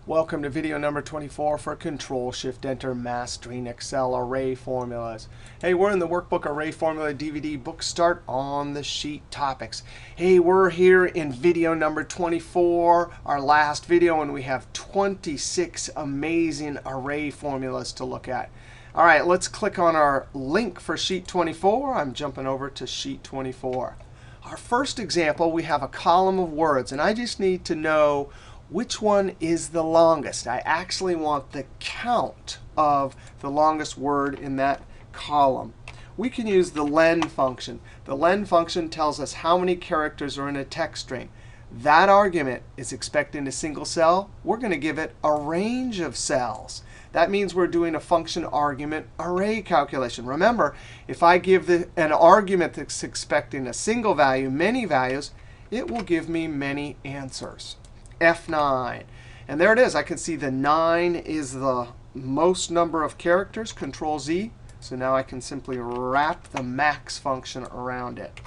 Welcome to video number 24 for Control-Shift-Enter Mastering Excel Array Formulas. Hey, we're in the Workbook Array Formula DVD book start on the sheet topics. Hey, we're here in video number 24, our last video, and we have 26 amazing array formulas to look at. All right, let's click on our link for sheet 24. I'm jumping over to sheet 24. Our first example, we have a column of words, and I just need to know which one is the longest. I actually want the count of the longest word in that column. We can use the len function. The len function tells us how many characters are in a text string. That argument is expecting a single cell. We're going to give it a range of cells. That means we're doing a function argument array calculation. Remember, if I give an argument that's expecting a single value, many values, it will give me many answers. F9. And there it is. I can see the 9 is the most number of characters, Ctrl Z. So now I can simply wrap the max function around it.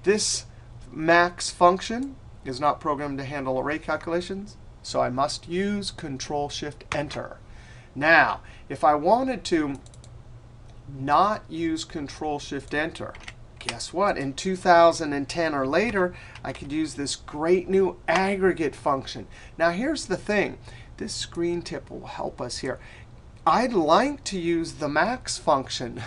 This max function is not programmed to handle array calculations, so I must use Control-Shift-Enter. Now, if I wanted to not use Control-Shift-Enter, guess what? In 2010 or later, I could use this great new aggregate function. Now, here's the thing. This screen tip will help us here. I'd like to use the max function,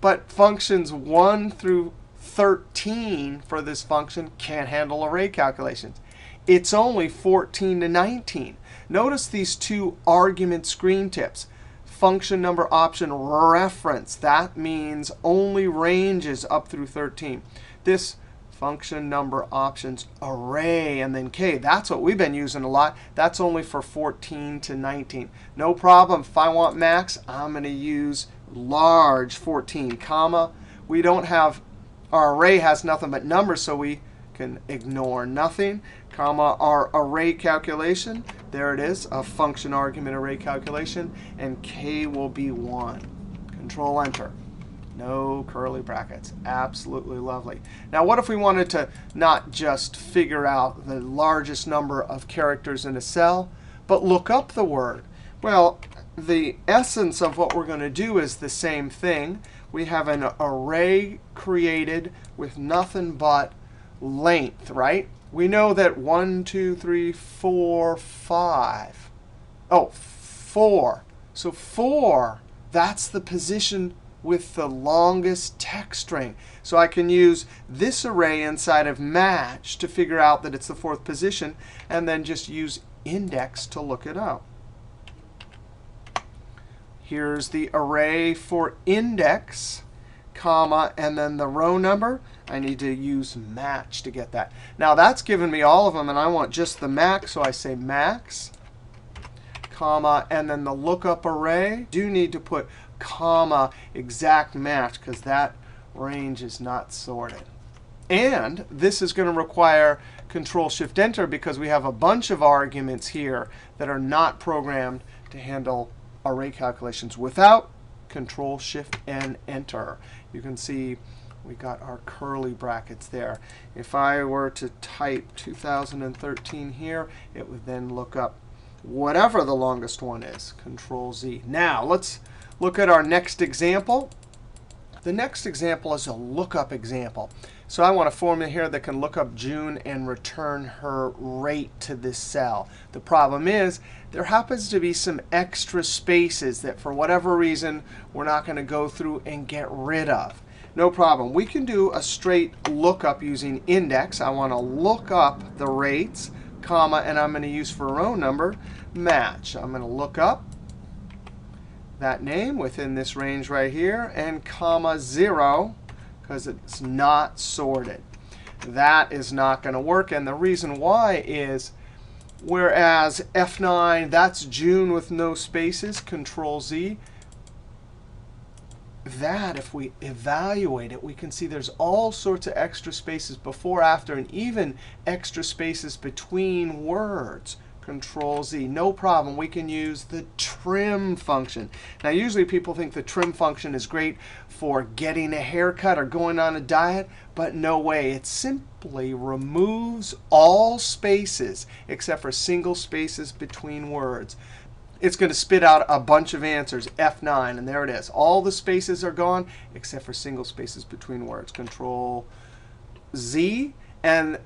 but functions 1 through 13 for this function can't handle array calculations. It's only 14 to 19. Notice these two argument screen tips. Function number option reference. That means only ranges up through 13. This function number options array and then k. That's what we've been using a lot. That's only for 14 to 19. No problem. If I want max, I'm going to use large 14, comma. We don't have, our array has nothing but numbers, so we can ignore nothing, comma, our array calculation. There it is, a function argument array calculation. And k will be 1. Control-Enter. No curly brackets. Absolutely lovely. Now, what if we wanted to not just figure out the largest number of characters in a cell, but look up the word? Well, the essence of what we're going to do is the same thing. We have an array created with nothing but length, right? We know that 1, 2, 3, 4, 5. Oh, 4. So 4, that's the position with the longest text string. So I can use this array inside of match to figure out that it's the 4th position, and then just use index to look it up. Here's the array for index, comma, and then the row number. I need to use match to get that. Now, that's given me all of them, and I want just the max, so I say max, comma, and then the lookup array. Do need to put comma exact match, because that range is not sorted. And this is going to require Control-Shift-Enter, because we have a bunch of arguments here that are not programmed to handle array calculations without Control-Shift and Enter. You can see we got our curly brackets there. If I were to type 2013 here, it would then look up whatever the longest one is, Control-Z. Now, let's look at our next example. The next example is a lookup example. So I want a formula here that can look up June and return her rate to this cell. The problem is there happens to be some extra spaces that for whatever reason we're not going to go through and get rid of. No problem. We can do a straight lookup using index. I want to look up the rates, comma, and I'm going to use for row number match. I'm going to look up that name within this range right here, and comma 0, because it's not sorted. That is not going to work. And the reason why is, whereas F9, that's June with no spaces, Control-Z, that if we evaluate it, we can see there's all sorts of extra spaces before, after, and even extra spaces between words. Control Z. No problem. We can use the trim function. Now, usually people think the trim function is great for getting a haircut or going on a diet, but no way. It simply removes all spaces except for single spaces between words. It's going to spit out a bunch of answers, F9, and there it is. All the spaces are gone except for single spaces between words. Control Z, and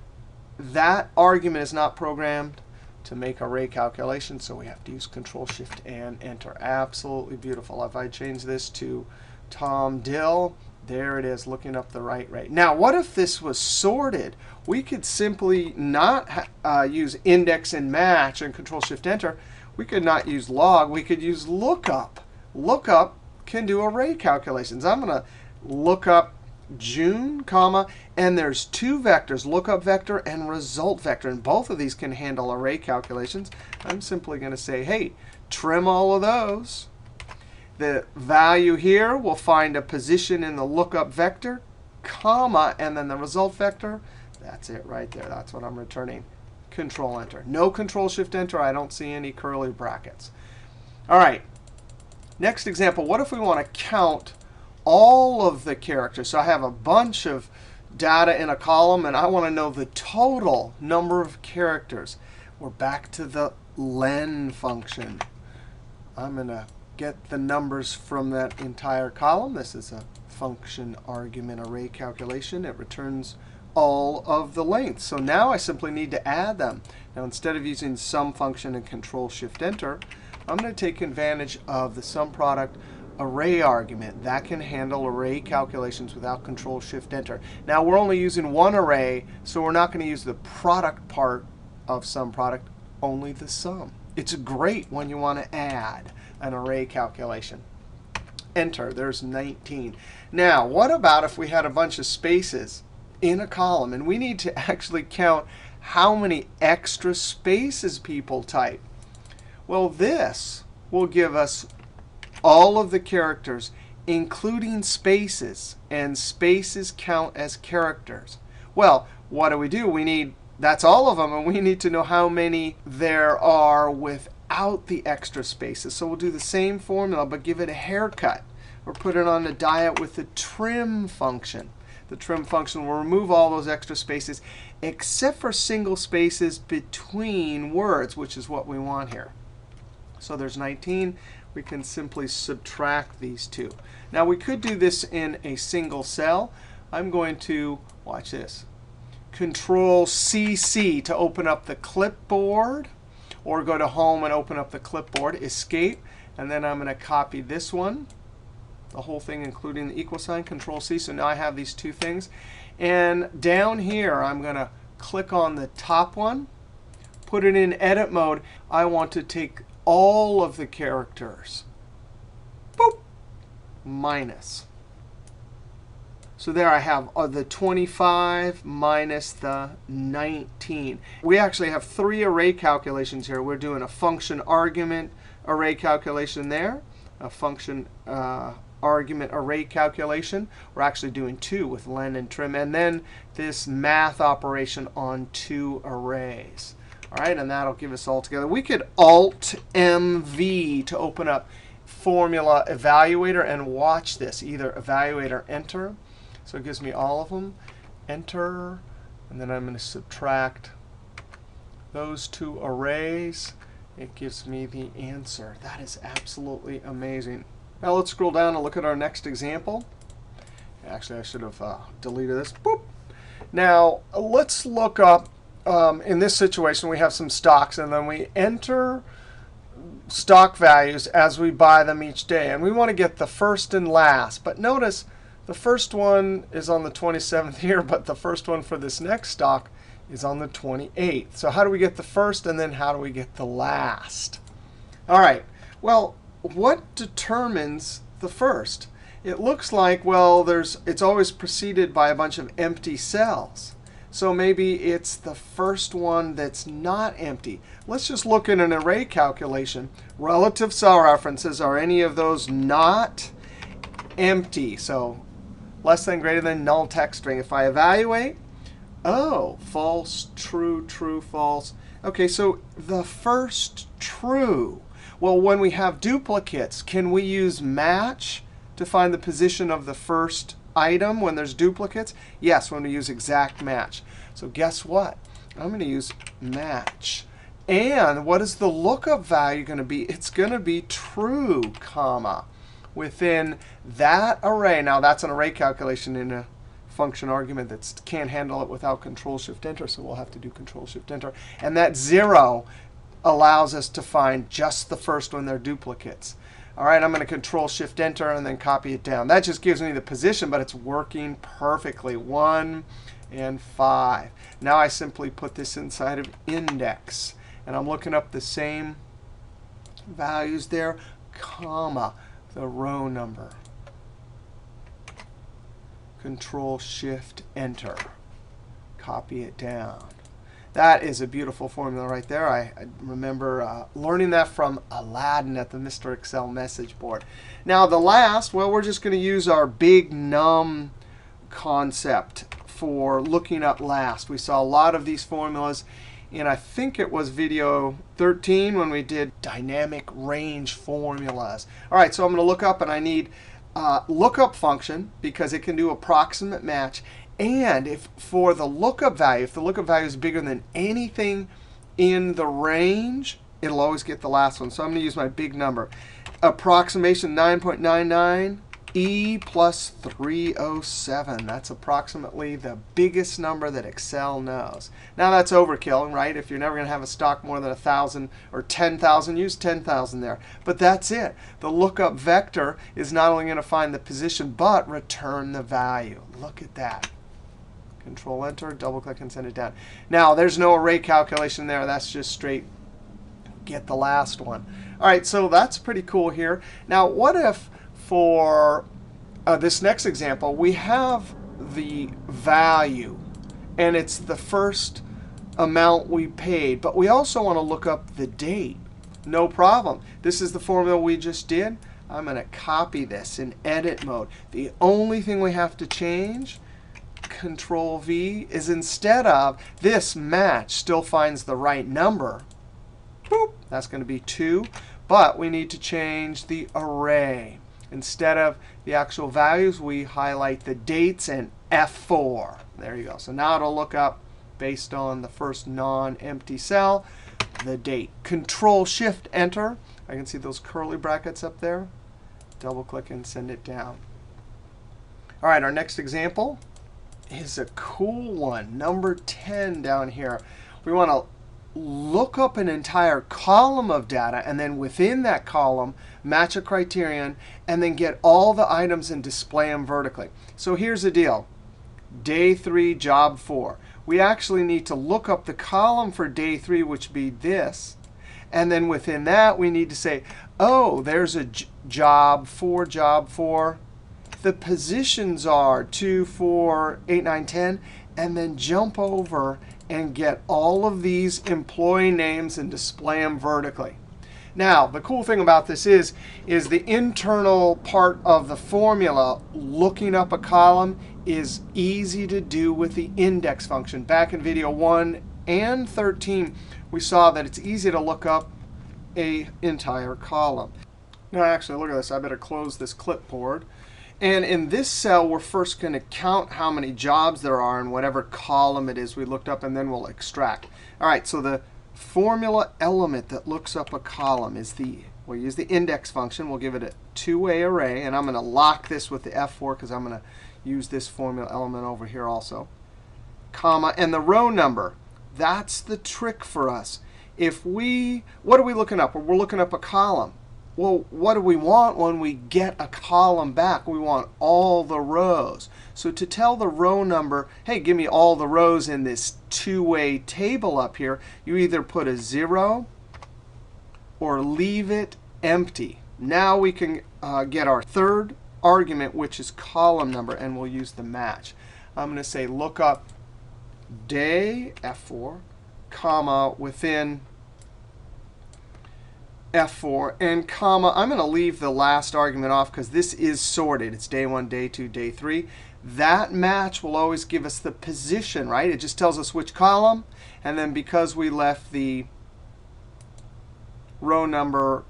that argument is not programmed to make array calculation, so we have to use Control Shift and Enter. Absolutely beautiful. If I change this to Tom Dill, there it is, looking up the right rate. Now, what if this was sorted? We could simply not use index and match and Control Shift Enter. We could not use log. We could use lookup. Lookup can do array calculations. I'm going to look up June, comma, and there's two vectors, lookup vector and result vector. And both of these can handle array calculations. I'm simply going to say, hey, trim all of those. The value here will find a position in the lookup vector, comma, and then the result vector. That's it right there. That's what I'm returning. Control Enter. No Control Shift Enter. I don't see any curly brackets. All right. Next example. What if we want to count all of the characters? So I have a bunch of data in a column, and I want to know the total number of characters. We're back to the len function. I'm going to get the numbers from that entire column. This is a function argument array calculation. It returns all of the lengths. So now I simply need to add them. Now, instead of using sum function and Control Shift Enter, I'm going to take advantage of the sum product array argument. That can handle array calculations without Control Shift Enter. Now, we're only using one array, so we're not going to use the product part of sum product, only the sum. It's great when you want to add an array calculation. Enter. There's 19. Now, what about if we had a bunch of spaces in a column, and we need to actually count how many extra spaces people type? Well, this will give us all of the characters, including spaces, and spaces count as characters. Well, what do? We need, that's all of them, and we need to know how many there are without the extra spaces. So we'll do the same formula, but give it a haircut, or put it on a diet with the trim function. The trim function will remove all those extra spaces, except for single spaces between words, which is what we want here. So there's 19. We can simply subtract these two. Now, we could do this in a single cell. I'm going to, watch this, Control CC to open up the clipboard, or go to Home and open up the clipboard, Escape, and then I'm going to copy this one, the whole thing, including the equal sign, Control C. So now I have these two things. And down here, I'm going to click on the top one, put it in edit mode. I want to take all of the characters. Boop. Minus. So there I have the 25 minus the 19. We actually have three array calculations here. We're doing a function argument array calculation there, a function argument array calculation. We're actually doing two with len and trim, and then this math operation on two arrays. All right, and that'll give us all together. We could Alt-MV to open up Formula Evaluator and watch this. Either Evaluate or Enter. So it gives me all of them. Enter, and then I'm going to subtract those two arrays. It gives me the answer. That is absolutely amazing. Now let's scroll down and look at our next example. Actually, I should have deleted this. Boop. Now let's look up. In this situation, we have some stocks, and then we enter stock values as we buy them each day. And we want to get the first and last. But notice the first one is on the 27th here, but the first one for this next stock is on the 28th. So how do we get the first, and then how do we get the last? All right. Well, what determines the first? It looks like, well, it's always preceded by a bunch of empty cells. So maybe it's the first one that's not empty. Let's just look at an array calculation. Relative cell references, are any of those not empty? So less than, greater than, null text string. If I evaluate, oh, false, true, true, false. Okay, so the first true. Well, when we have duplicates, can we use match to find the position of the first item when there's duplicates? Yes, when we use exact match. So guess what? I'm going to use match. And what is the lookup value going to be? It's going to be true, comma, within that array. Now, that's an array calculation in a function argument that can't handle it without Control-Shift-Enter, so we'll have to do Control-Shift-Enter. And that 0 allows us to find just the first when they're duplicates. All right, I'm going to Control-Shift-Enter and then copy it down. That just gives me the position, but it's working perfectly. 1 and 5. Now I simply put this inside of index. And I'm looking up the same values there, comma, the row number. Control-Shift-Enter. Copy it down. That is a beautiful formula right there. I remember learning that from Aladdin at the Mr. Excel message board. Now the last, well, we're just going to use our big num concept for looking up last. We saw a lot of these formulas in, I think it was video 13 when we did dynamic range formulas. All right, so I'm going to look up, and I need lookup function because it can do approximate match. And if for the lookup value, if the lookup value is bigger than anything in the range, it'll always get the last one. So I'm going to use my big number. Approximation 9.99, E plus 307. That's approximately the biggest number that Excel knows. Now that's overkill, right? If you're never going to have a stock more than 1,000 or 10,000, use 10,000 there. But that's it. The lookup vector is not only going to find the position, but return the value. Look at that. Control-Enter, double-click, and send it down. Now, there's no array calculation there. That's just straight get the last one. All right, so that's pretty cool here. Now, what if for this next example, we have the value, and it's the first amount we paid, but we also want to look up the date. No problem. This is the formula we just did. I'm going to copy this in edit mode. The only thing we have to change, Control-V, is instead of this match still finds the right number. Boop, that's going to be 2. But we need to change the array. Instead of the actual values, we highlight the dates and F4. There you go. So now it'll look up, based on the first non-empty cell, the date. Control-Shift-Enter. I can see those curly brackets up there. Double-click and send it down. All right, our next example is a cool one. Number 10 down here. We want to look up an entire column of data, and then within that column, match a criterion, and then get all the items and display them vertically. So here's the deal. Day 3, job 4. We actually need to look up the column for day 3, which would be this. And then within that, we need to say, oh, there's a job 4, job 4. The positions are 2, 4, 8, 9, 10. And then jump over and get all of these employee names and display them vertically. Now, the cool thing about this is the internal part of the formula, looking up a column, is easy to do with the index function. Back in video 1 and 13, we saw that it's easy to look up an entire column. Now, actually, look at this. I better close this clipboard. And in this cell, we're first going to count how many jobs there are in whatever column it is we looked up, and then we'll extract. All right, so the formula element that looks up a column is we'll use the index function. We'll give it a two-way array. And I'm going to lock this with the F4 because I'm going to use this formula element over here also. Comma, and the row number. That's the trick for us. What are we looking up? We're looking up a column. Well, what do we want when we get a column back? We want all the rows. So to tell the row number, hey, give me all the rows in this two-way table up here, you either put a 0 or leave it empty. Now we can get our third argument, which is column number, and we'll use the match. I'm going to say look up day, F4, comma, within F4, and comma. I'm going to leave the last argument off because this is sorted. It's day 1, day 2, day 3. That match will always give us the position, right? It just tells us which column. And then because we left the row number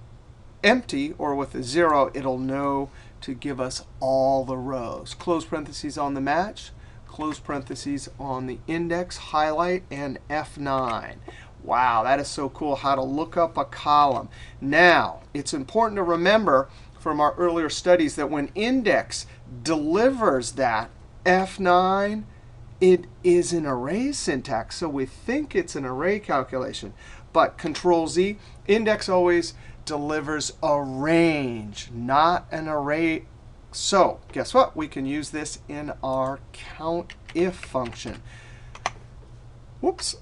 empty or with a 0, it'll know to give us all the rows. Close parentheses on the match, close parentheses on the index, highlight, and F9. Wow, that is so cool how to look up a column. Now, it's important to remember from our earlier studies that when index delivers that F9, it is an array syntax. So we think it's an array calculation. But Control Z, index always delivers a range, not an array. So guess what? We can use this in our COUNTIF function. Whoops.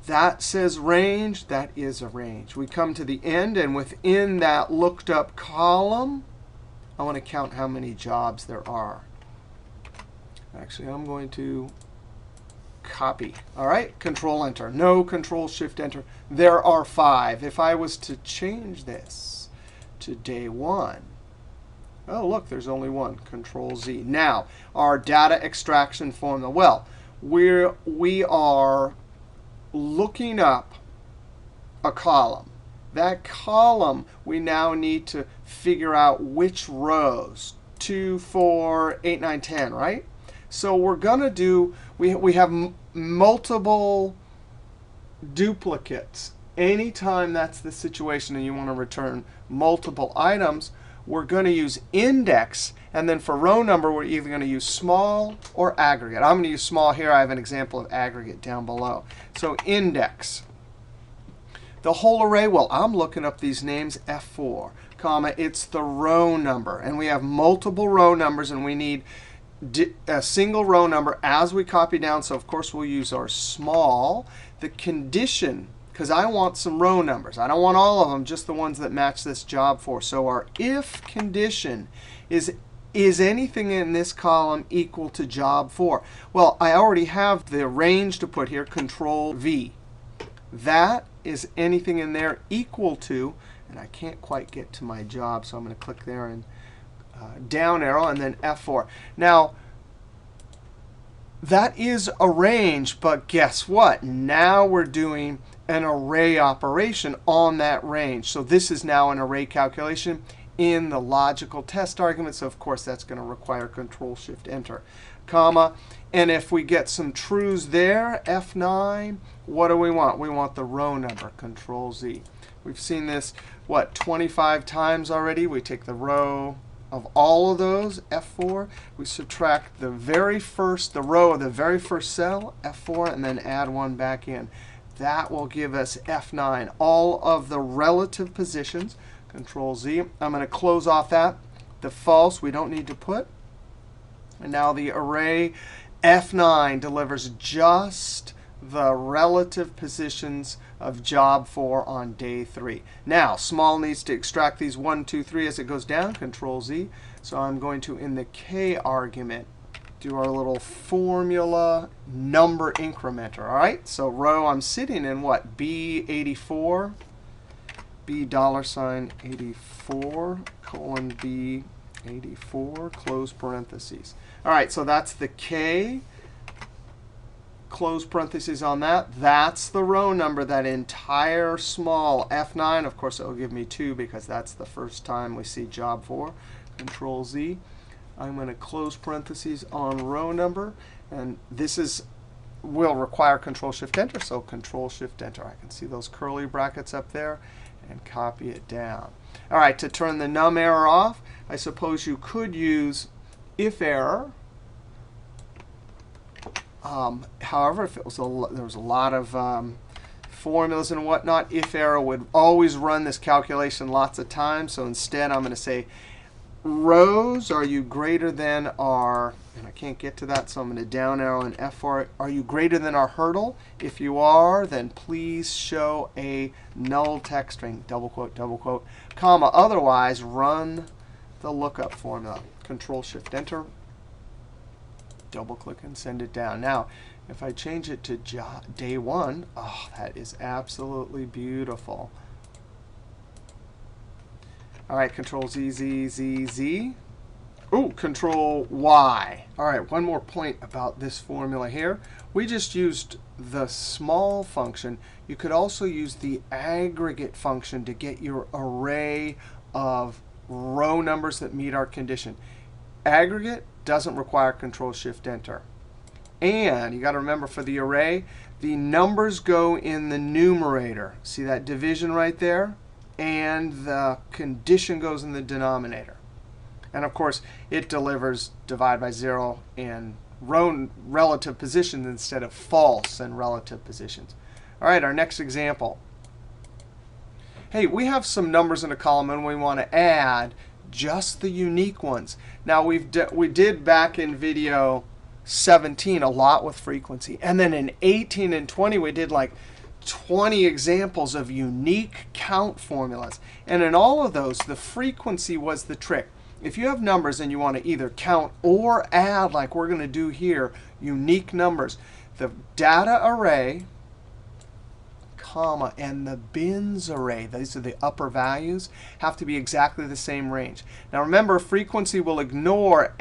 That says range. That is a range. We come to the end, and within that looked up column, I want to count how many jobs there are. Actually, I'm going to copy. All right, Control Enter. No, Control Shift Enter. There are 5. If I was to change this to day 1, oh, look, there's only 1. Control Z. Now, our data extraction formula. Well, we are looking up a column. That column, we now need to figure out which rows. 2, 4, 8, 9, 10, right? So we're going to do, we have multiple duplicates. Anytime that's the situation and you want to return multiple items, we're going to use index. And then for row number, we're either going to use small or aggregate. I'm going to use small here. I have an example of aggregate down below. So index. The whole array, well, I'm looking up these names, F4, comma, it's the row number. And we have multiple row numbers, and we need a single row number as we copy down. So, of course, we'll use our small. The condition, because I want some row numbers. I don't want all of them, just the ones that match this job for. So our if condition is anything in this column equal to job 4? Well, I already have the range to put here, Control V. That is anything in there equal to, and I can't quite get to my job, so I'm going to click there and down arrow, and then F4. Now, that is a range, but guess what? Now we're doing an array operation on that range. So this is now an array calculation in the logical test argument. So, of course, that's going to require Control Shift Enter, comma. And if we get some trues there, F9, what do we want? We want the row number, Control Z. We've seen this, what, 25 times already. We take the row of all of those, F4. We subtract the very first, the row of the very first cell, F4, and then add 1 back in. That will give us F9, all of the relative positions, Control Z. I'm going to close off that. The false we don't need to put. And now the array F9 delivers just the relative positions of job 4 on day 3. Now, small needs to extract these 1, 2, 3 as it goes down, Control Z. So I'm going to, in the K argument, do our little formula number incrementer. All right, so row I'm sitting in what? B84, B $84, colon B84, close parentheses. All right, so that's the K. Close parentheses on that. That's the row number, that entire small F9. Of course, it will give me 2 because that's the first time we see job 4. Control Z. I'm going to close parentheses on row number. And this will require Control Shift Enter. So Control Shift Enter. I can see those curly brackets up there and copy it down. All right, to turn the num error off, I suppose you could use if error. However, if it was there was a lot of formulas and whatnot, if error would always run this calculation lots of times. So instead, I'm going to say rows, are you greater than our, and I can't get to that, so I'm going to down arrow and F4. Are you greater than our hurdle? If you are, then please show a null text string, double quote, comma. Otherwise, run the lookup formula. Control Shift Enter. Double click and send it down. Now, if I change it to day 1, oh, that is absolutely beautiful. All right, Control Z, Z, Z, Z. Ooh, Control Y. All right, one more point about this formula here. We just used the small function. You could also use the aggregate function to get your array of row numbers that meet our condition. Aggregate doesn't require Control-Shift-Enter. And you got to remember for the array, the numbers go in the numerator. See that division right there? And the condition goes in the denominator. And of course, it delivers divide by 0 in row relative positions instead of false and relative positions. All right, our next example. Hey, we have some numbers in a column, and we want to add just the unique ones. Now, we did back in video 17 a lot with frequency. And then in 18 and 20, we did like 20 examples of unique count formulas. And in all of those, the frequency was the trick. If you have numbers and you want to either count or add, like we're going to do here, unique numbers, the data array, comma, and the bins array, these are the upper values, have to be exactly the same range. Now remember, frequency will ignore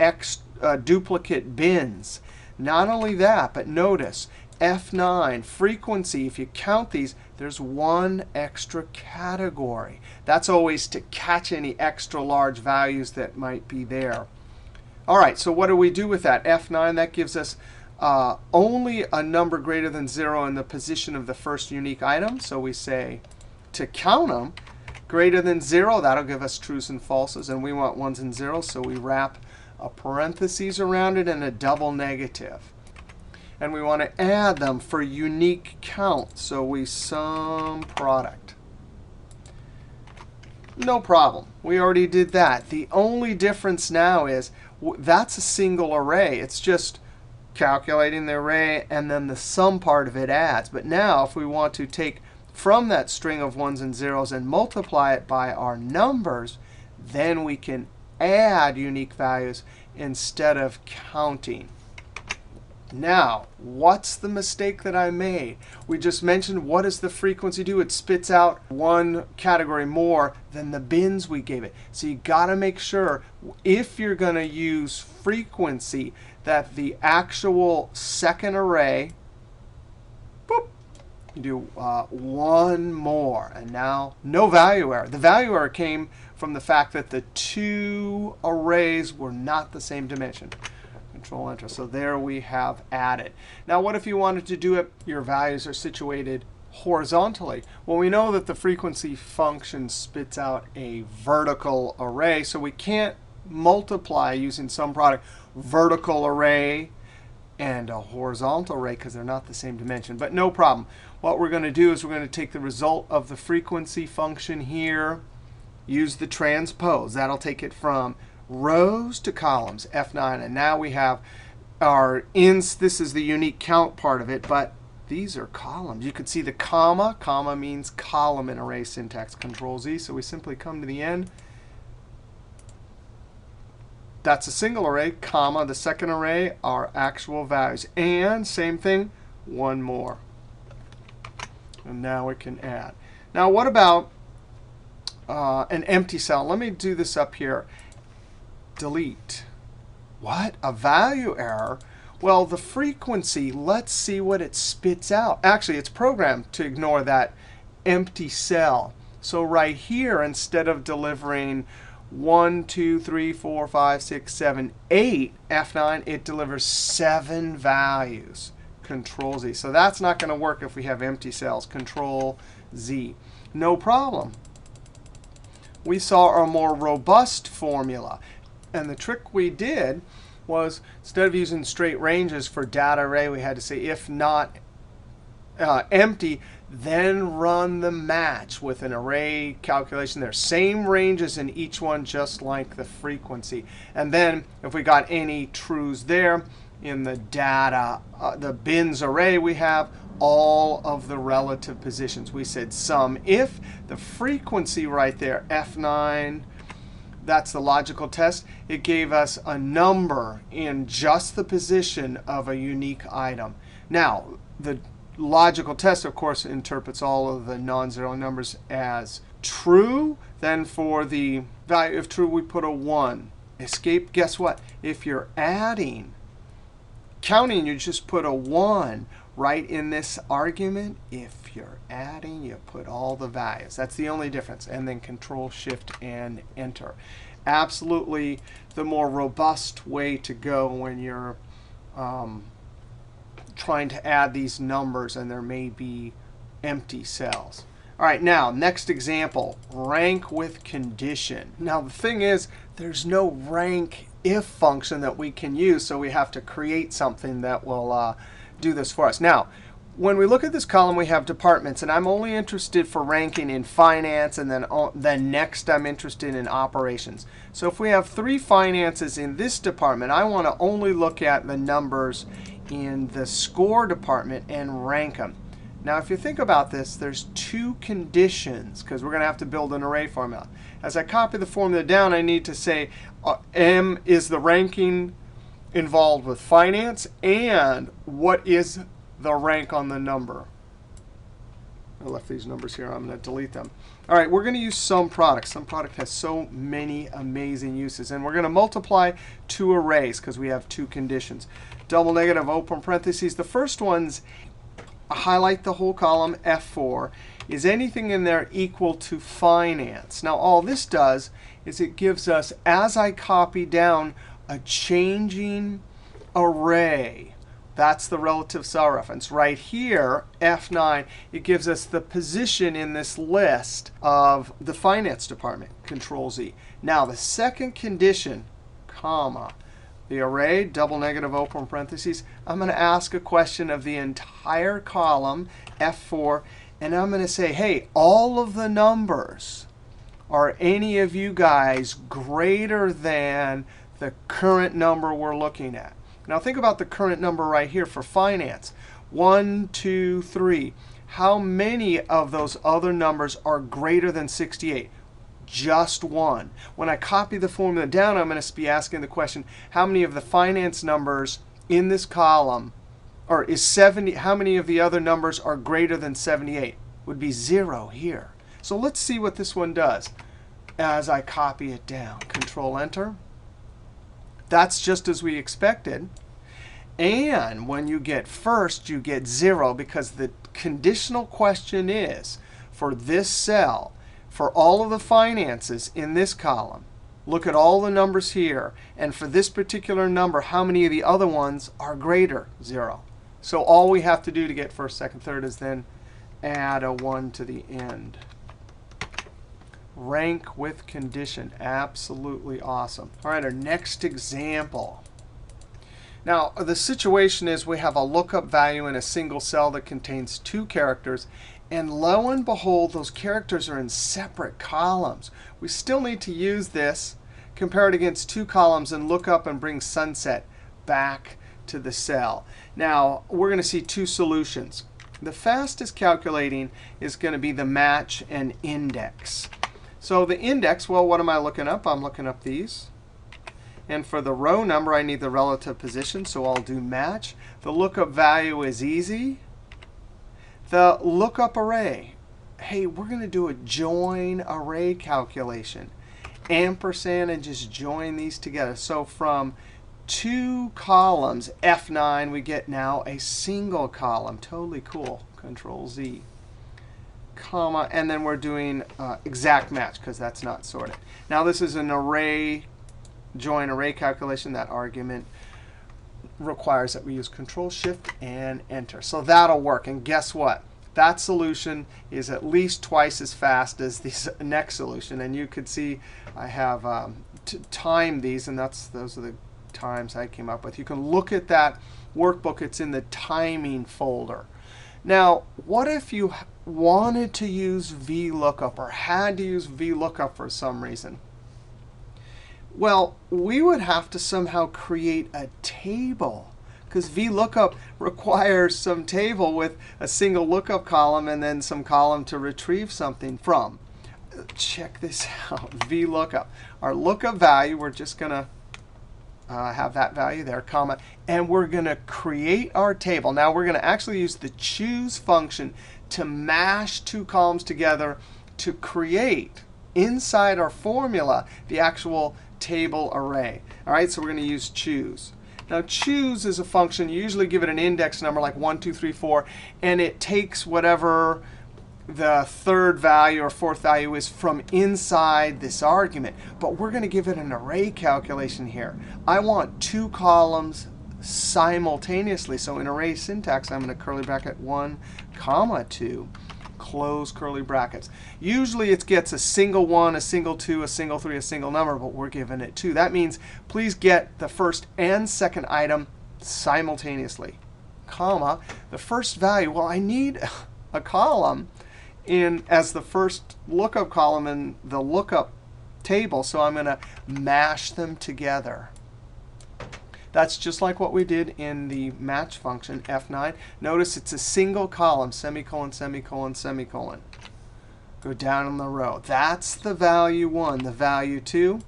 duplicate bins. Not only that, but notice F9, frequency, if you count these, there's one extra category. That's always to catch any extra large values that might be there. All right, so what do we do with that? F9, that gives us only a number greater than 0 in the position of the first unique item. So we say to count them, greater than 0, that'll give us trues and falses. And we want ones and zeros, so we wrap a parentheses around it and a double negative. And we want to add them for unique count. So we sum product. No problem. We already did that. The only difference now is that's a single array. It's just calculating the array, and then the sum part of it adds. But now if we want to take from that string of ones and zeros and multiply it by our numbers, then we can add unique values instead of counting. Now, what's the mistake that I made? We just mentioned, what does the frequency do? It spits out one category more than the bins we gave it. So you got to make sure, if you're going to use frequency, that the actual second array, boop, you do one more. And now, no value error. The value error came from the fact that the two arrays were not the same dimension. Control Enter. So there we have added. Now, what if you wanted to do it, your values are situated horizontally? Well, we know that the frequency function spits out a vertical array, so we can't multiply using sum product vertical array and a horizontal array because they're not the same dimension. But no problem. What we're going to do is we're going to take the result of the frequency function here, use the transpose. That'll take it from rows to columns, F9. And now we have our ins. This is the unique count part of it, but these are columns. You can see the comma. Comma means column in array syntax. Control Z. So we simply come to the end. That's a single array, comma. The second array are actual values. And same thing, one more. And now we can add. Now what about an empty cell? Let me do this up here. Delete. What? A value error? Well, the frequency, let's see what it spits out. Actually, it's programmed to ignore that empty cell. So right here, instead of delivering 1, 2, 3, 4, 5, 6, 7, 8, F9, it delivers 7 values. Control Z. So that's not going to work if we have empty cells. Control Z. No problem. We saw a more robust formula. And the trick we did was, instead of using straight ranges for data array, we had to say if not empty, then run the match with an array calculation there. Same ranges in each one, just like the frequency. And then if we got any trues there, in the data, the bins array, we have all of the relative positions. We said sum if. The frequency right there, F9, that's the logical test. It gave us a number in just the position of a unique item. Now, the logical test, of course, interprets all of the non-zero numbers as true. Then for the value of true, we put a 1. escape. Guess what? If you're adding, counting, you just put a 1 right in this argument. If you're adding, you put all the values. That's the only difference. And then Control, Shift, and Enter. Absolutely the more robust way to go when you're trying to add these numbers and there may be empty cells. All right, now, next example, rank with condition. Now, the thing is, there's no rank if function that we can use, so we have to create something that will do this for us. Now, when we look at this column, we have departments, and I'm only interested for ranking in finance, and then next I'm interested in operations. So if we have 3 finances in this department, I want to only look at the numbers in the score department and rank them. Now, if you think about this, there's 2 conditions, because we're going to have to build an array formula. As I copy the formula down, I need to say, M is the ranking involved with finance, and what is the rank on the number. I left these numbers here. I'm going to delete them. All right, we're going to use sum product. Sum product has so many amazing uses. And we're going to multiply 2 arrays because we have 2 conditions. Double negative, open parentheses. The first one's highlight the whole column, F4. Is anything in there equal to finance? Now, all this does is it gives us, as I copy down, a changing array. That's the relative cell reference. Right here, F9, it gives us the position in this list of the finance department, Control Z. Now, the second condition, comma, the array, double negative, open parentheses, I'm going to ask a question of the entire column, F4, and I'm going to say, hey, all of the numbers, are any of you guys greater than the current number we're looking at? Now think about the current number right here for finance. 1, 2, 3. How many of those other numbers are greater than 68? Just 1. When I copy the formula down, I'm going to be asking the question, how many of the finance numbers in this column, or is 70, how many of the other numbers are greater than 78? Would be 0 here. So let's see what this one does as I copy it down. Control Enter. That's just as we expected. And when you get first, you get 0 because the conditional question is for this cell, for all of the finances in this column, look at all the numbers here. And for this particular number, how many of the other ones are greater? 0. So all we have to do to get first, second, third is then add a 1 to the end. Rank with condition. Absolutely awesome. All right, our next example. Now, the situation is we have a lookup value in a single cell that contains 2 characters. And lo and behold, those characters are in separate columns. We still need to use this, compare it against 2 columns, and look up and bring sunset back to the cell. Now, we're going to see 2 solutions. The fastest calculating is going to be the match and index. So the index, well, what am I looking up? I'm looking up these. And for the row number, I need the relative position, so I'll do match. The lookup value is easy. The lookup array, hey, we're going to do a join array calculation. Ampersand and just join these together. So from 2 columns, F9, we get now a single column. Totally cool. Control Z. Comma, and then we're doing exact match because that's not sorted. Now this is an array, join array calculation. That argument requires that we use Control, Shift, and Enter. So that'll work. And guess what? That solution is at least twice as fast as this next solution. And you could see I have timed these, and those are the times I came up with. You can look at that workbook. It's in the timing folder. Now, what if you wanted to use VLOOKUP or had to use VLOOKUP for some reason? Well, we would have to somehow create a table, because VLOOKUP requires some table with a single lookup column and then some column to retrieve something from. Check this out, VLOOKUP. Our lookup value, we're just going to have that value there, comma, and we're going to create our table. Now we're going to actually use the choose function to mash 2 columns together to create inside our formula the actual table array. All right, so we're going to use choose. Now, choose is a function. You usually give it an index number like 1, 2, 3, 4, and it takes whatever the third value or fourth value is from inside this argument. But we're going to give it an array calculation here. I want 2 columns simultaneously. So in array syntax, I'm going to curly bracket 1, comma 2, close curly brackets. Usually it gets a single 1, a single 2, a single 3, a single number, but we're giving it 2. That means please get the first and second item simultaneously, comma. The first value, well, I need a column in as the first lookup column in the lookup table, so I'm going to mash them together. That's just like what we did in the match function, F9. Notice it's a single column, semicolon, semicolon, semicolon. Go down in the row. That's the value 1. The value 2.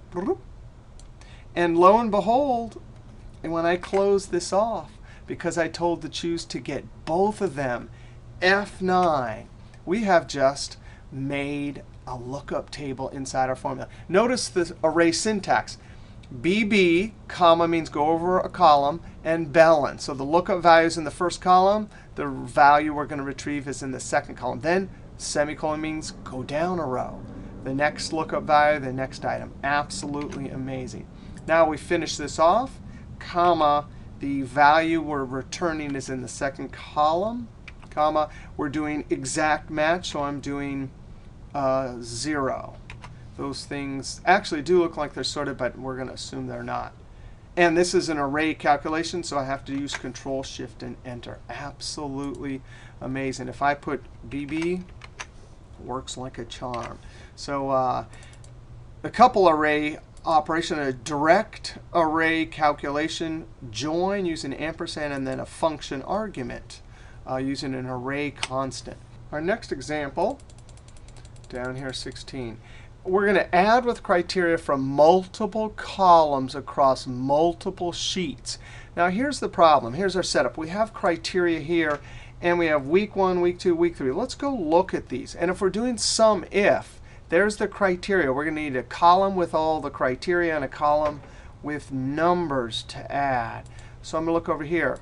And lo and behold, when I close this off, because I told the choose to get both of them, F9, we have just made a lookup table inside our formula. Notice the array syntax. BB, comma means go over a column, and bellen. So the lookup value is in the first column. The value we're going to retrieve is in the second column. Then semicolon means go down a row. The next lookup value, the next item. Absolutely amazing. Now we finish this off, comma, the value we're returning is in the second column, comma, we're doing exact match, so I'm doing 0. Those things actually do look like they're sorted, but we're going to assume they're not. And this is an array calculation, so I have to use Control, Shift, and Enter. Absolutely amazing. If I put BB, works like a charm. So a couple array operation, a direct array calculation, join using ampersand, and then a function argument using an array constant. Our next example, down here 16. We're going to add with criteria from multiple columns across multiple sheets. Now here's the problem. Here's our setup. We have criteria here, and we have week 1, week 2, week 3. Let's go look at these. And if we're doing sum if, there's the criteria. We're going to need a column with all the criteria and a column with numbers to add. So I'm going to look over here.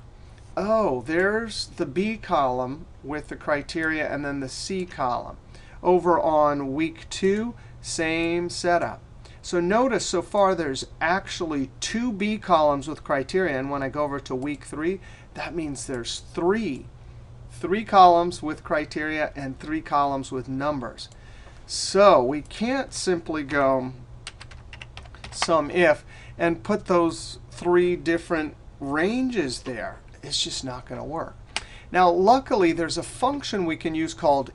Oh, there's the B column with the criteria and then the C column. Over on week 2, same setup. So notice so far there's actually 2 B columns with criteria. And when I go over to week 3, that means there's 3 columns with criteria and 3 columns with numbers. So we can't simply go sum if and put those 3 different ranges there. It's just not going to work. Now luckily there's a function we can use called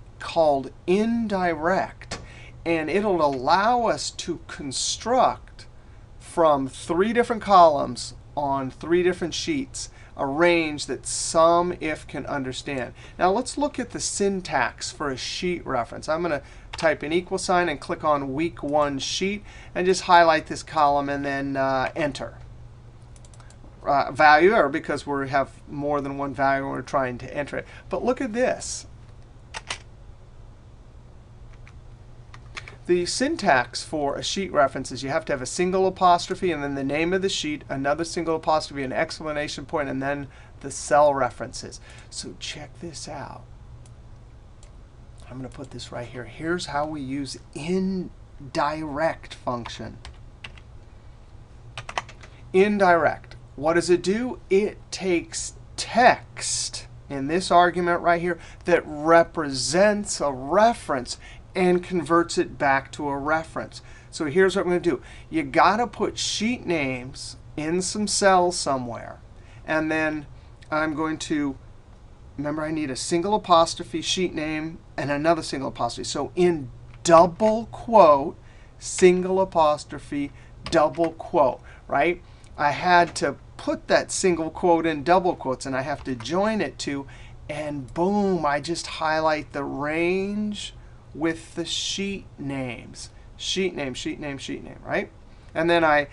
indirect. And it'll allow us to construct from 3 different columns on 3 different sheets a range that sum if can understand. Now let's look at the syntax for a sheet reference. I'm going to type an equal sign and click on week 1 sheet and just highlight this column and then enter. Value, or because we have more than one value and we're trying to enter it. But look at this. The syntax for a sheet reference is you have to have a single apostrophe and then the name of the sheet, another single apostrophe, an exclamation point, and then the cell references. So check this out. I'm going to put this right here. Here's how we use indirect function. Indirect. What does it do? It takes text in this argument right here that represents a reference and converts it back to a reference. So here's what I'm going to do. You got to put sheet names in some cells somewhere. And then I'm going to, remember I need a single apostrophe sheet name and another single apostrophe. So in double quote, single apostrophe, double quote, right? I had to put that single quote in double quotes, and I have to join it to, and boom, I just highlight the range with the sheet names. Sheet name, sheet name, sheet name, right? And then I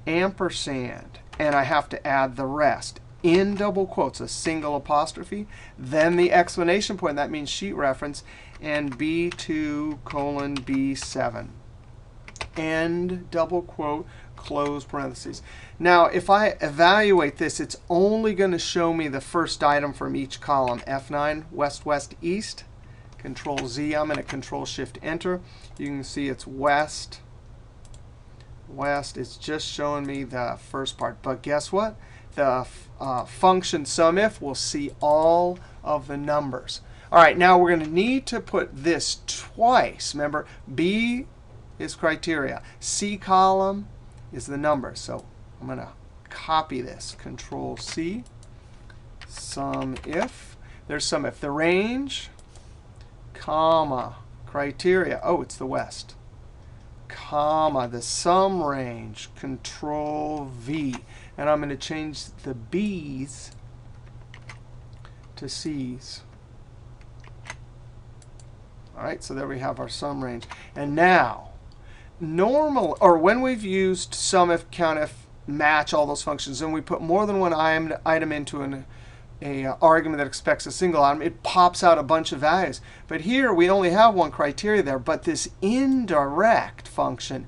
ampersand, and I have to add the rest. In double quotes, a single apostrophe, then the exclamation point, that means sheet reference, and B2 colon B7. end double quote, close parentheses. Now, if I evaluate this, it's only going to show me the first item from each column. F9, west, west, east. Control Z. I'm going to Control Shift Enter. You can see it's west, west. It's just showing me the first part. But guess what? The function SUMIF will see all of the numbers. All right, now we're going to need to put this twice. Remember, B is criteria. C column is the number. So I'm going to copy this. Control C. SUMIF. There's SUMIF. The range, comma, criteria. Oh, it's the west. Comma, the sum range. Control V. And I'm going to change the B's to C's. All right, so there we have our sum range. And now, when we've used SUMIF, COUNTIF, match, all those functions, and we put more than one item into an argument that expects a single item, it pops out a bunch of values. But here, we only have one criteria there. But this indirect function,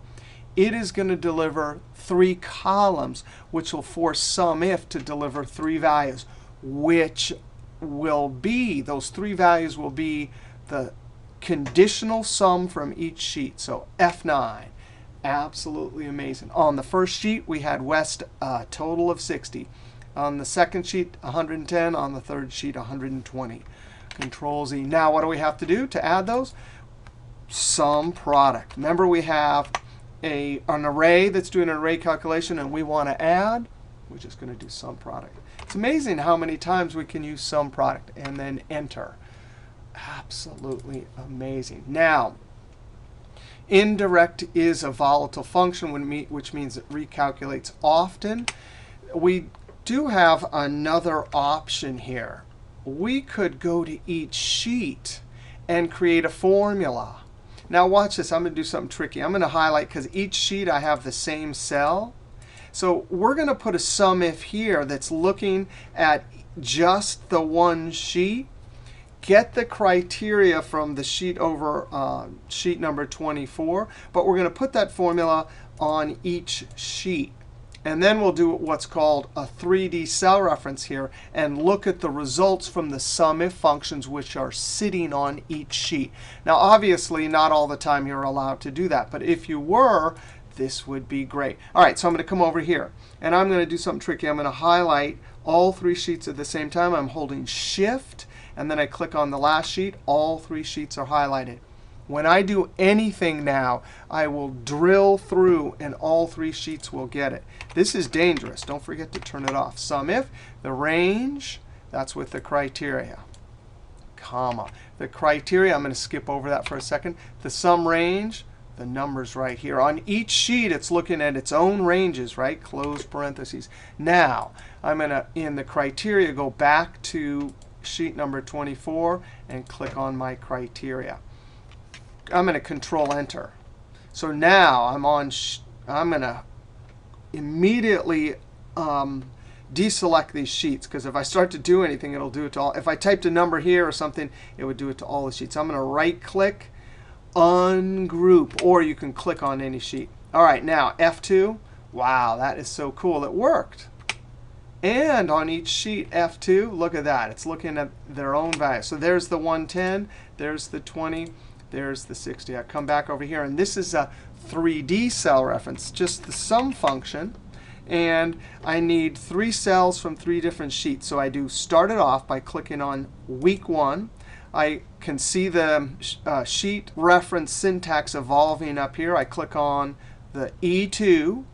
it is going to deliver 3 columns, which will force SUMIF to deliver 3 values, which will be, those 3 values will be the conditional sum from each sheet. So F9, absolutely amazing. On the first sheet, we had west total of 60. On the second sheet, 110. On the third sheet, 120. Control Z. Now, what do we have to do to add those? Sum product. Remember, we have an array that's doing an array calculation, and we want to add. We're just going to do sum product. It's amazing how many times we can use sum product and then enter. Absolutely amazing. Now, indirect is a volatile function, which means it recalculates often. We do have another option here. We could go to each sheet and create a formula. Now watch this. I'm going to do something tricky. I'm going to highlight, because each sheet I have the same cell. So we're going to put a SUMIF here that's looking at just the one sheet. Get the criteria from the sheet over sheet number 24. But we're going to put that formula on each sheet. And then we'll do what's called a 3D cell reference here and look at the results from the SUMIF functions which are sitting on each sheet. Now, obviously, not all the time you're allowed to do that. But if you were, this would be great. All right, so I'm going to come over here. And I'm going to do something tricky. I'm going to highlight all 3 sheets at the same time. I'm holding Shift. And then I click on the last sheet. All 3 sheets are highlighted. When I do anything now, I will drill through, and all 3 sheets will get it. This is dangerous. Don't forget to turn it off. SUMIF, the range, that's with the criteria, comma. The criteria, I'm going to skip over that for a second. The sum range, the numbers right here. On each sheet, it's looking at its own ranges, right? Close parentheses. Now, I'm going to, in the criteria, go back to sheet number 24 and click on my criteria. I'm going to Control Enter. So now I'm going to immediately deselect these sheets, because if I start to do anything, it'll do it to all. If I typed a number here or something, it would do it to all the sheets. I'm going to right-click, Ungroup, or you can click on any sheet. All right, now F2. Wow, that is so cool. It worked. And on each sheet, F2, look at that. It's looking at their own value. So there's the 110. There's the 20. There's the 60. I come back over here. And this is a 3D cell reference, just the sum function. And I need 3 cells from 3 different sheets. So I do start it off by clicking on week 1. I can see the sheet reference syntax evolving up here. I click on the E2.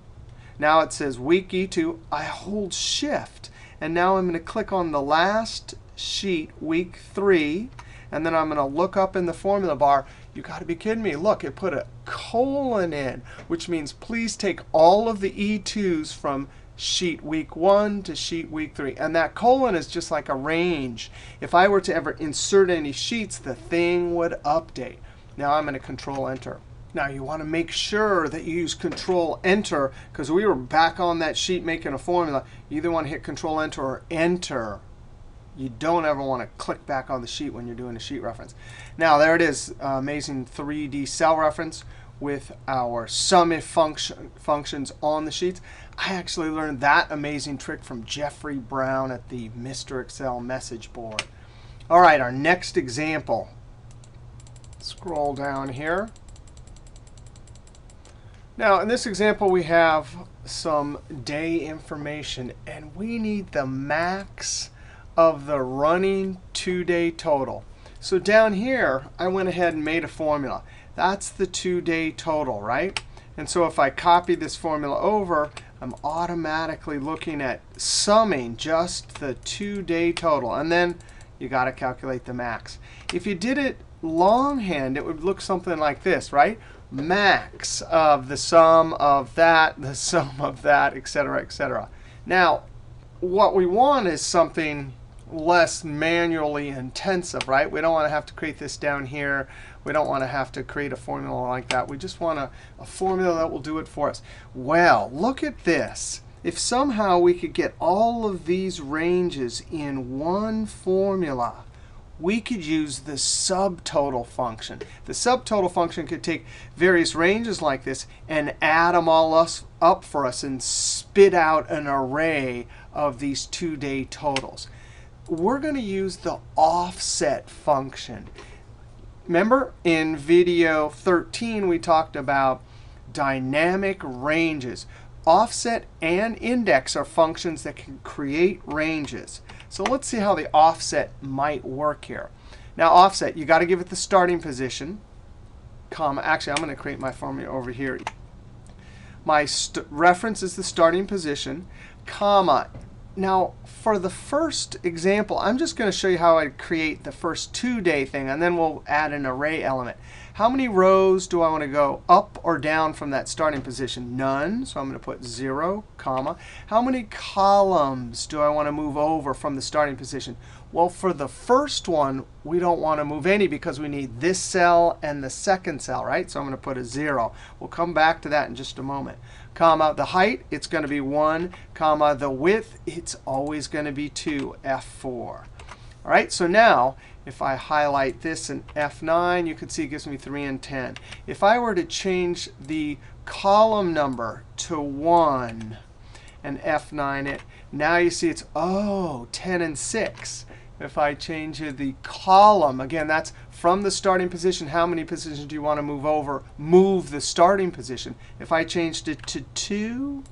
Now it says week E2. I hold Shift. And now I'm going to click on the last sheet, week 3. And then I'm going to look up in the formula bar. You got to be kidding me. Look, it put a colon in, which means please take all of the E2s from sheet week 1 to sheet week 3. And that colon is just like a range. If I were to ever insert any sheets, the thing would update. Now I'm going to Control Enter. Now you want to make sure that you use Control Enter, because we were back on that sheet making a formula. You either want to hit Control Enter or Enter. You don't ever want to click back on the sheet when you're doing a sheet reference. Now there it is, amazing 3D cell reference. with our SUMIF functions on the sheets. I actually learned that amazing trick from Jeffrey Brown at the Mr. Excel message board. All right, our next example. Scroll down here. Now, in this example, we have some day information, and we need the max of the running 2-day total. So down here, I went ahead and made a formula. That's the 2-day total, right? And so if I copy this formula over, I'm automatically looking at summing just the 2-day total. And then you got to calculate the max. If you did it longhand, it would look something like this, right? Max of the sum of that, the sum of that, et cetera, et cetera. Now, what we want is something less manually intensive, right? We don't want to have to create this down here. We don't want to have to create a formula like that. We just want a formula that will do it for us. Well, look at this. If somehow we could get all of these ranges in one formula, we could use the subtotal function. The subtotal function could take various ranges like this and add them all up for us and spit out an array of these 2-day totals. We're going to use the offset function. Remember, in video 13, we talked about dynamic ranges. Offset and index are functions that can create ranges. So let's see how the offset might work here. Now, offset, you got to give it the starting position, comma. Actually, I'm going to create my formula over here. My reference is the starting position, comma. Now, for the first example, I'm just going to show you how I create the first 2-day thing, and then we'll add an array element. How many rows do I want to go up or down from that starting position? None. So I'm going to put 0, comma. How many columns do I want to move over from the starting position? Well, for the first one, we don't want to move any because we need this cell and the second cell, right? So I'm going to put a 0. We'll come back to that in just a moment. Comma, the height, it's going to be 1. Comma, the width, it's always going to be 2, F4. All right, so now if I highlight this in F9, you can see it gives me 3 and 10. If I were to change the column number to 1 and F9 it, now you see it's, 10 and 6. If I change the column, again, that's from the starting position. How many positions do you want to move over? Move the starting position. If I changed it to 2,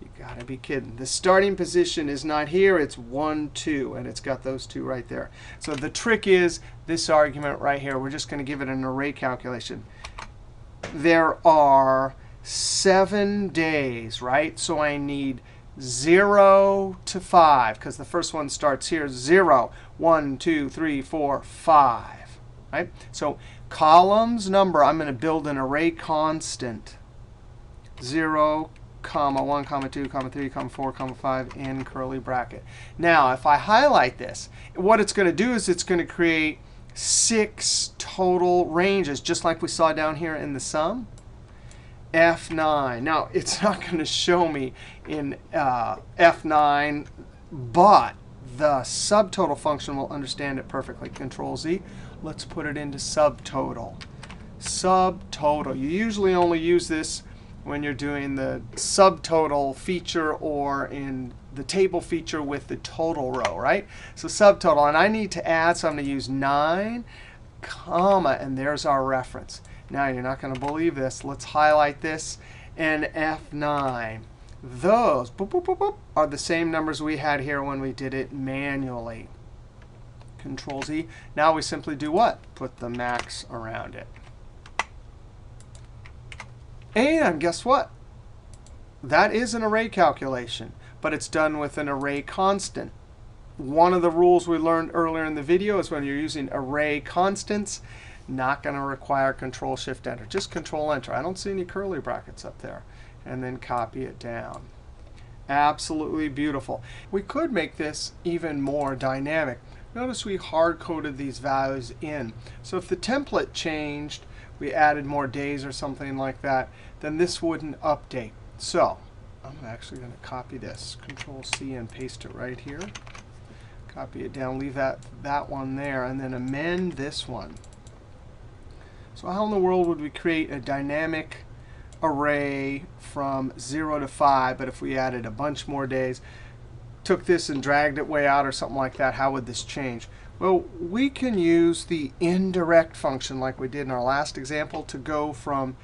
you got to be kidding. The starting position is not here. It's 1, 2, and it's got those 2 right there. So the trick is this argument right here. We're just going to give it an array calculation. There are 7 days, right? So I need 0 to 5, because the first one starts here. 0, 1, 2, 3, 4, 5. Right? So columns number, I'm going to build an array constant. 0, comma 1, comma 2, comma 3, comma 4, comma 5, in curly bracket. Now, if I highlight this, what it's going to do is it's going to create 6 total ranges, just like we saw down here in the sum. F9. Now, it's not going to show me in F9, but the subtotal function will understand it perfectly. Control Z. Let's put it into subtotal. Subtotal. You usually only use this when you're doing the subtotal feature or in the table feature with the total row, right? So subtotal. And I need to add, so I'm going to use 9, comma, and there's our reference. Now, you're not going to believe this. Let's highlight this and F9. Those boop, boop, boop, boop, are the same numbers we had here when we did it manually. Control Z. Now we simply do what? Put the max around it. And guess what? That is an array calculation, but it's done with an array constant. One of the rules we learned earlier in the video is when you're using array constants, not going to require Control-Shift-Enter. Just Control-Enter. I don't see any curly brackets up there. And then copy it down. Absolutely beautiful. We could make this even more dynamic. Notice we hard-coded these values in. So if the template changed, we added more days or something like that, then this wouldn't update. So I'm actually going to copy this. Control-C and paste it right here. Copy it down. Leave that one there. And then amend this one. So how in the world would we create a dynamic array from 0 to 5, but if we added a bunch more days, took this and dragged it way out or something like that, how would this change? Well, we can use the indirect function like we did in our last example to go from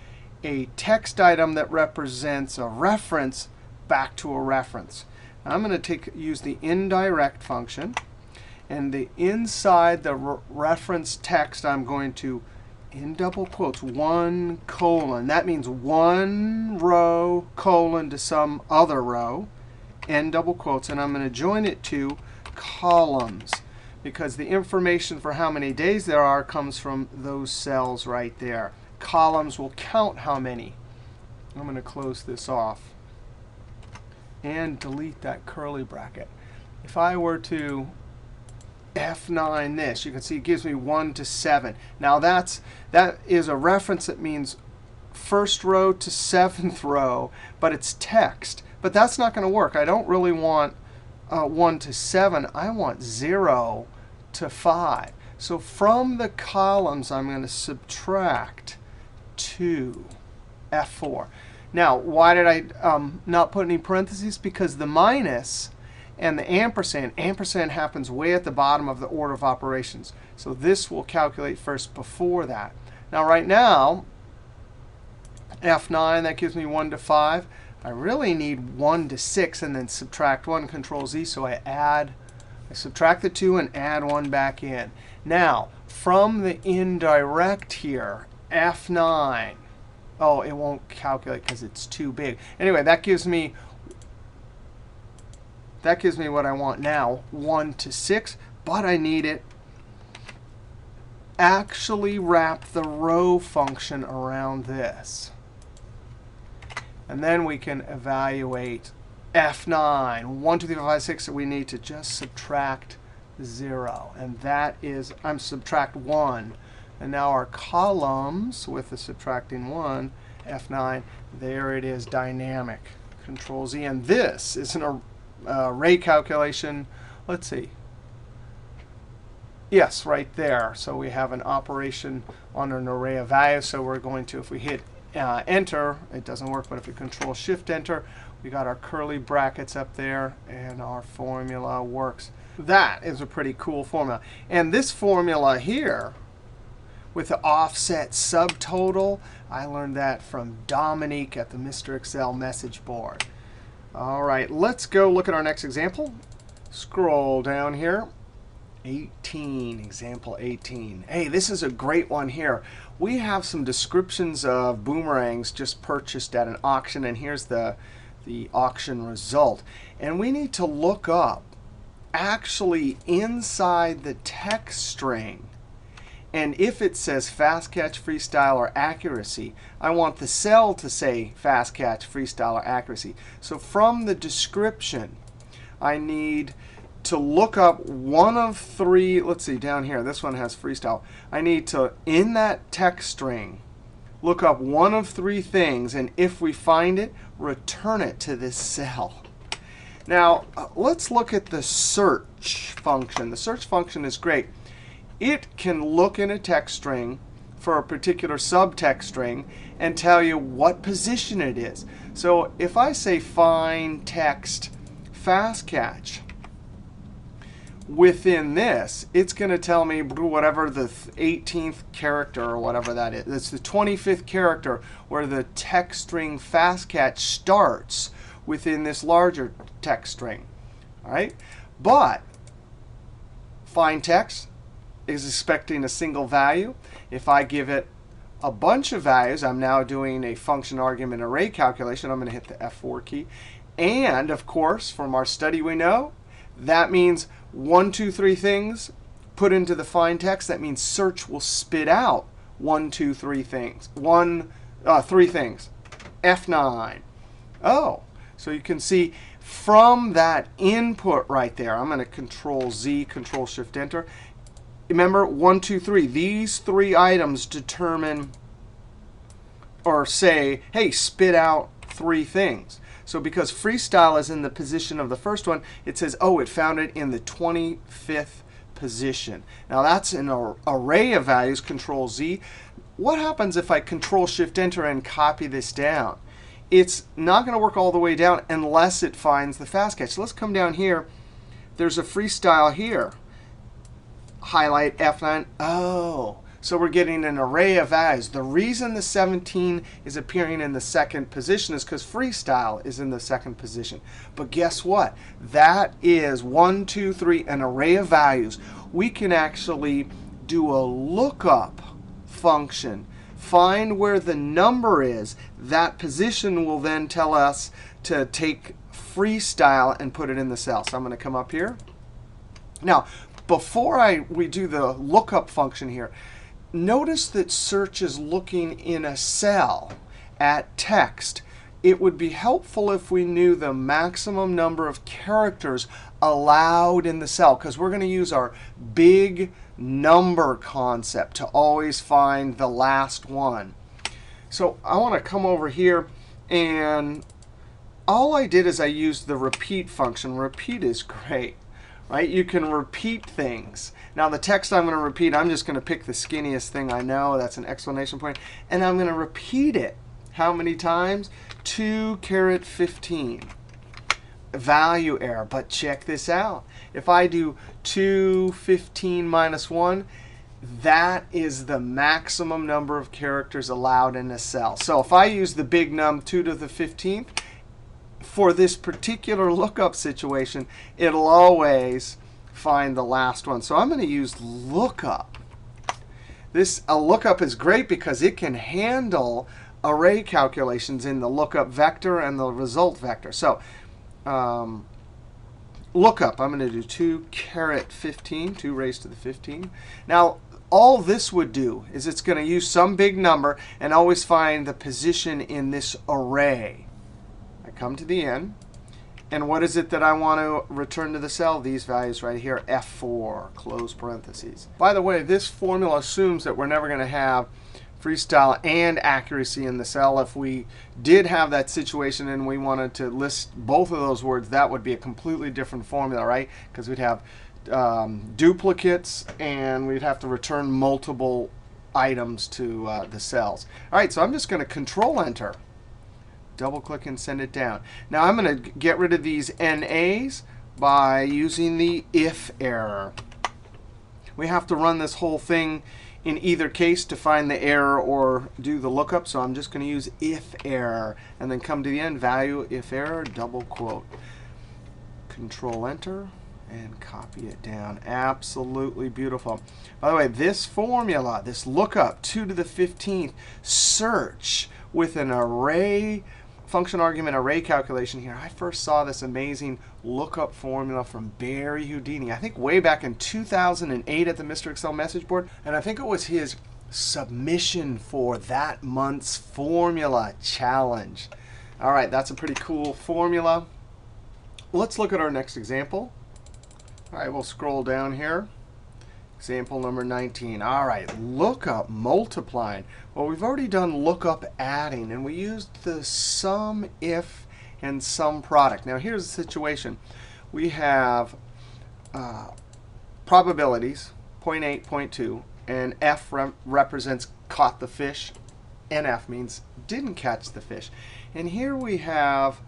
a text item that represents a reference back to a reference. Now, I'm going to use the indirect function. And inside the reference text, I'm going to, in double quotes, 1 colon. That means one row colon to some other row, end double quotes. And I'm going to join it to columns, because the information for how many days there are comes from those cells right there. Columns will count how many. I'm going to close this off and delete that curly bracket. If I were to F9 this, you can see it gives me 1 to 7. Now that is a reference that means first row to 7th row, but it's text. But that's not going to work. I don't really want 1 to 7. I want 0 to 5. So from the columns, I'm going to subtract 2, F4. Now, why did I not put any parentheses? Because the minus and the ampersand happens way at the bottom of the order of operations. So this will calculate first before that. Now, right now, F9, that gives me 1 to 5. I really need 1 to 6 and then subtract 1, Control Z. So I subtract the 2 and add 1 back in. Now, from the indirect here, F9. Oh, it won't calculate because it's too big. Anyway, that gives me what I want now, 1 to 6. But I need it actually wrap the row function around this. And then we can evaluate F9. 1, 2, 3, 4, 5, 6. We need to just subtract 0. And that is, I'm subtract 1. And now our columns with the subtracting 1, F9, there it is, dynamic. Control Z. And this is an array calculation. Let's see. Yes, right there. So we have an operation on an array of values. So we're going to, if we hit Enter, it doesn't work. But if we Control-Shift-Enter, we got our curly brackets up there, and our formula works. That is a pretty cool formula. And this formula here, with the offset subtotal, I learned that from Dominique at the Mr. Excel message board. All right, let's go look at our next example. Scroll down here. 18, example 18. Hey, this is a great one here. We have some descriptions of boomerangs just purchased at an auction, and here's the auction result. And we need to look up actually inside the text string. And if it says fast catch, freestyle, or accuracy, I want the cell to say fast catch, freestyle, or accuracy. So from the description, I need to look up one of 3. Let's see, down here, this one has freestyle. I need to, in that text string, look up one of 3 things. And if we find it, return it to this cell. Now, let's look at the search function. The search function is great. It can look in a text string for a particular subtext string and tell you what position it is. So if I say find text fast catch, within this, it's going to tell me whatever the 18th character or whatever that is. It's the 25th character where the text string fast catch starts within this larger text string. All right? But find text is expecting a single value. If I give it a bunch of values, I'm now doing a function argument array calculation. I'm going to hit the F4 key. And, of course, from our study we know, that means 1, 2, 3 things put into the find text. That means search will spit out 1, 2, 3 things. 3 things. F9. Oh, so you can see from that input right there, I'm going to Control Z, Control Shift Enter. Remember, 1, 2, 3. These 3 items determine or say, hey, spit out 3 things. So because freestyle is in the position of the first one, it says, oh, it found it in the 25th position. Now that's an array of values, Control Z. what happens if I Control-Shift-Enter and copy this down? It's not going to work all the way down unless it finds the fast catch. So let's come down here. There's a freestyle here. Highlight F9. Oh, so we're getting an array of values. The reason the 17 is appearing in the second position is because freestyle is in the second position. But guess what? That is 1, 2, 3, an array of values. We can actually do a lookup function. Find where the number is. That position will then tell us to take freestyle and put it in the cell. So I'm going to come up here. Now, before we do the lookup function here, notice that search is looking in a cell at text. It would be helpful if we knew the maximum number of characters allowed in the cell, because we're going to use our big number concept to always find the last one. So I want to come over here, and all I did is I used the repeat function. Repeat is great, right? You can repeat things. Now the text I'm going to repeat, I'm just going to pick the skinniest thing I know. That's an exclamation point. And I'm going to repeat it. How many times? 2,15. Value error. But check this out. If I do 215 minus 1, that is the maximum number of characters allowed in a cell. So if I use the big num 2 to the 15th, for this particular lookup situation, it'll always find the last one. So I'm going to use lookup. A lookup is great because it can handle array calculations in the lookup vector and the result vector. So lookup, I'm going to do 2,15, 2 raised to the 15. Now, all this would do is it's going to use some big number and always find the position in this array. I come to the end. And what is it that I want to return to the cell? These values right here, F4, close parentheses. By the way, this formula assumes that we're never going to have freestyle and accuracy in the cell. If we did have that situation and we wanted to list both of those words, that would be a completely different formula, right? Because we'd have duplicates, and we'd have to return multiple items to the cells. All right, so I'm just going to Control-Enter. Double click and send it down. Now I'm going to get rid of these NAs by using the if error. We have to run this whole thing in either case to find the error or do the lookup. So I'm just going to use if error and then come to the end, value if error, double quote. Control-Enter and copy it down. Absolutely beautiful. By the way, this formula, this lookup 2 to the 15th, search with an array function argument array calculation here. I first saw this amazing lookup formula from Barry Houdini, I think way back in 2008 at the Mr. Excel message board. And I think it was his submission for that month's formula challenge. All right, that's a pretty cool formula. Let's look at our next example. All right, we'll scroll down here. Example number 19. All right, lookup multiplying. Well, we've already done lookup adding, and we used the sum if and sum product. Now, here's the situation. We have probabilities, 0.8, 0.2, and F represents caught the fish. NF means didn't catch the fish. And here we have,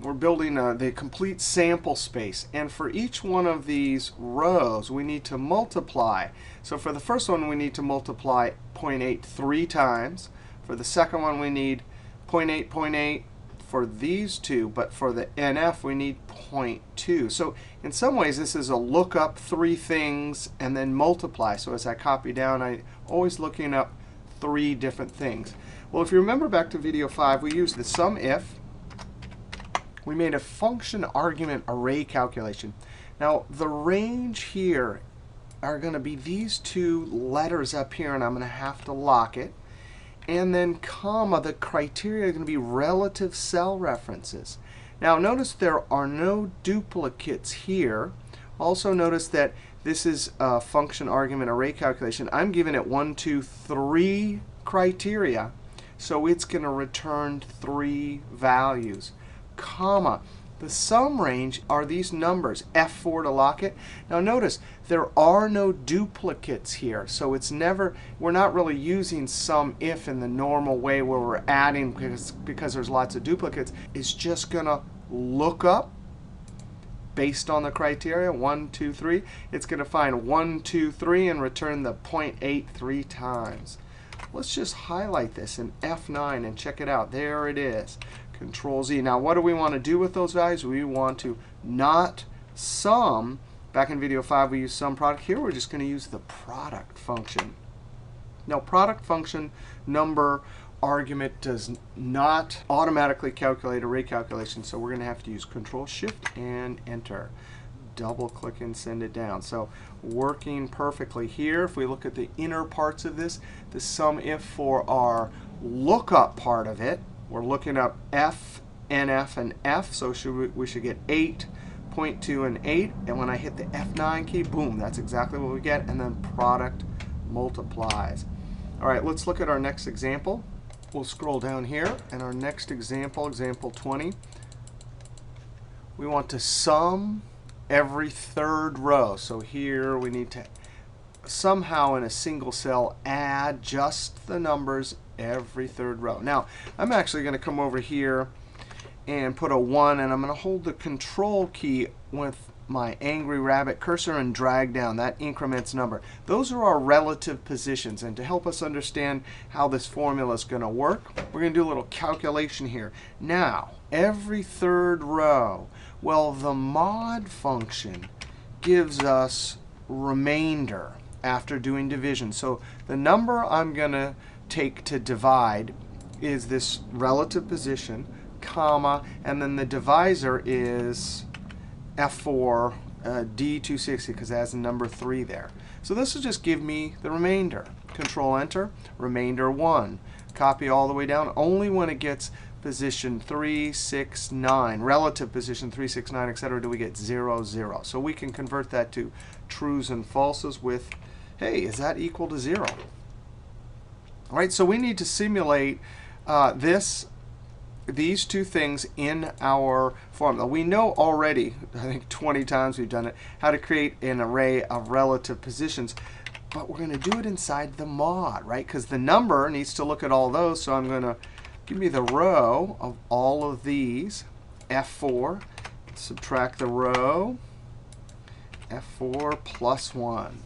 we're building the complete sample space. And for each one of these rows, we need to multiply. So for the first one, we need to multiply 0.8 3 times. For the second one, we need 0.8, 0.8 for these two. But for the NF, we need 0.2. So in some ways, this is a look up 3 things and then multiply. So as I copy down, I'm always looking up 3 different things. Well, if you remember back to video 5, we used the sum if. We made a function argument array calculation. Now, the range here are going to be these 2 letters up here, and I'm going to have to lock it. And then comma, the criteria are going to be relative cell references. Now, notice there are no duplicates here. Also notice that this is a function argument array calculation. I'm giving it 1, 2, 3 criteria. So it's going to return 3 values. Comma. The sum range are these numbers, F4 to lock it. Now notice, there are no duplicates here. So it's never, we're not really using sum if in the normal way where we're adding because there's lots of duplicates. It's just going to look up based on the criteria, 1, 2, 3. It's going to find 1, 2, 3 and return the 0.8 3 times. Let's just highlight this in F9 and check it out. There it is. Control Z. Now, what do we want to do with those values? We want to not sum. Back in video 5, we used sum product. Here, we're just going to use the product function. Now, product function number argument does not automatically calculate array calculation. So we're going to have to use Control Shift and Enter. Double click and send it down. So working perfectly here. If we look at the inner parts of this, the sum if for our lookup part of it, we're looking up F, NF, and F. So we should get 8, 0.2, and 8. And when I hit the F9 key, boom, that's exactly what we get. And then product multiplies. All right, let's look at our next example. We'll scroll down here. And our next example, example 20, we want to sum every third row. So here we need to somehow in a single cell add just the numbers every third row. Now, I'm actually going to come over here and put a 1, and I'm going to hold the Control key with my angry rabbit cursor and drag down. That increments number. Those are our relative positions. And to help us understand how this formula is going to work, we're going to do a little calculation here. Now, every third row, well, the mod function gives us remainder after doing division. So the number I'm going to take to divide is this relative position, comma, and then the divisor is F4 D260 because it has the number 3 there. So this will just give me the remainder. Control Enter, remainder 1. Copy all the way down. Only when it gets position 3, 6, 9, relative position 3, 6, 9, etc., do we get 0, 0. So we can convert that to trues and falses with, hey, is that equal to 0? All right, so we need to simulate these two things in our formula. We know already, I think 20 times we've done it, how to create an array of relative positions. But we're going to do it inside the mod, right? Because the number needs to look at all those. So I'm going to give me the row of all of these, F4, subtract the row, F4 plus 1.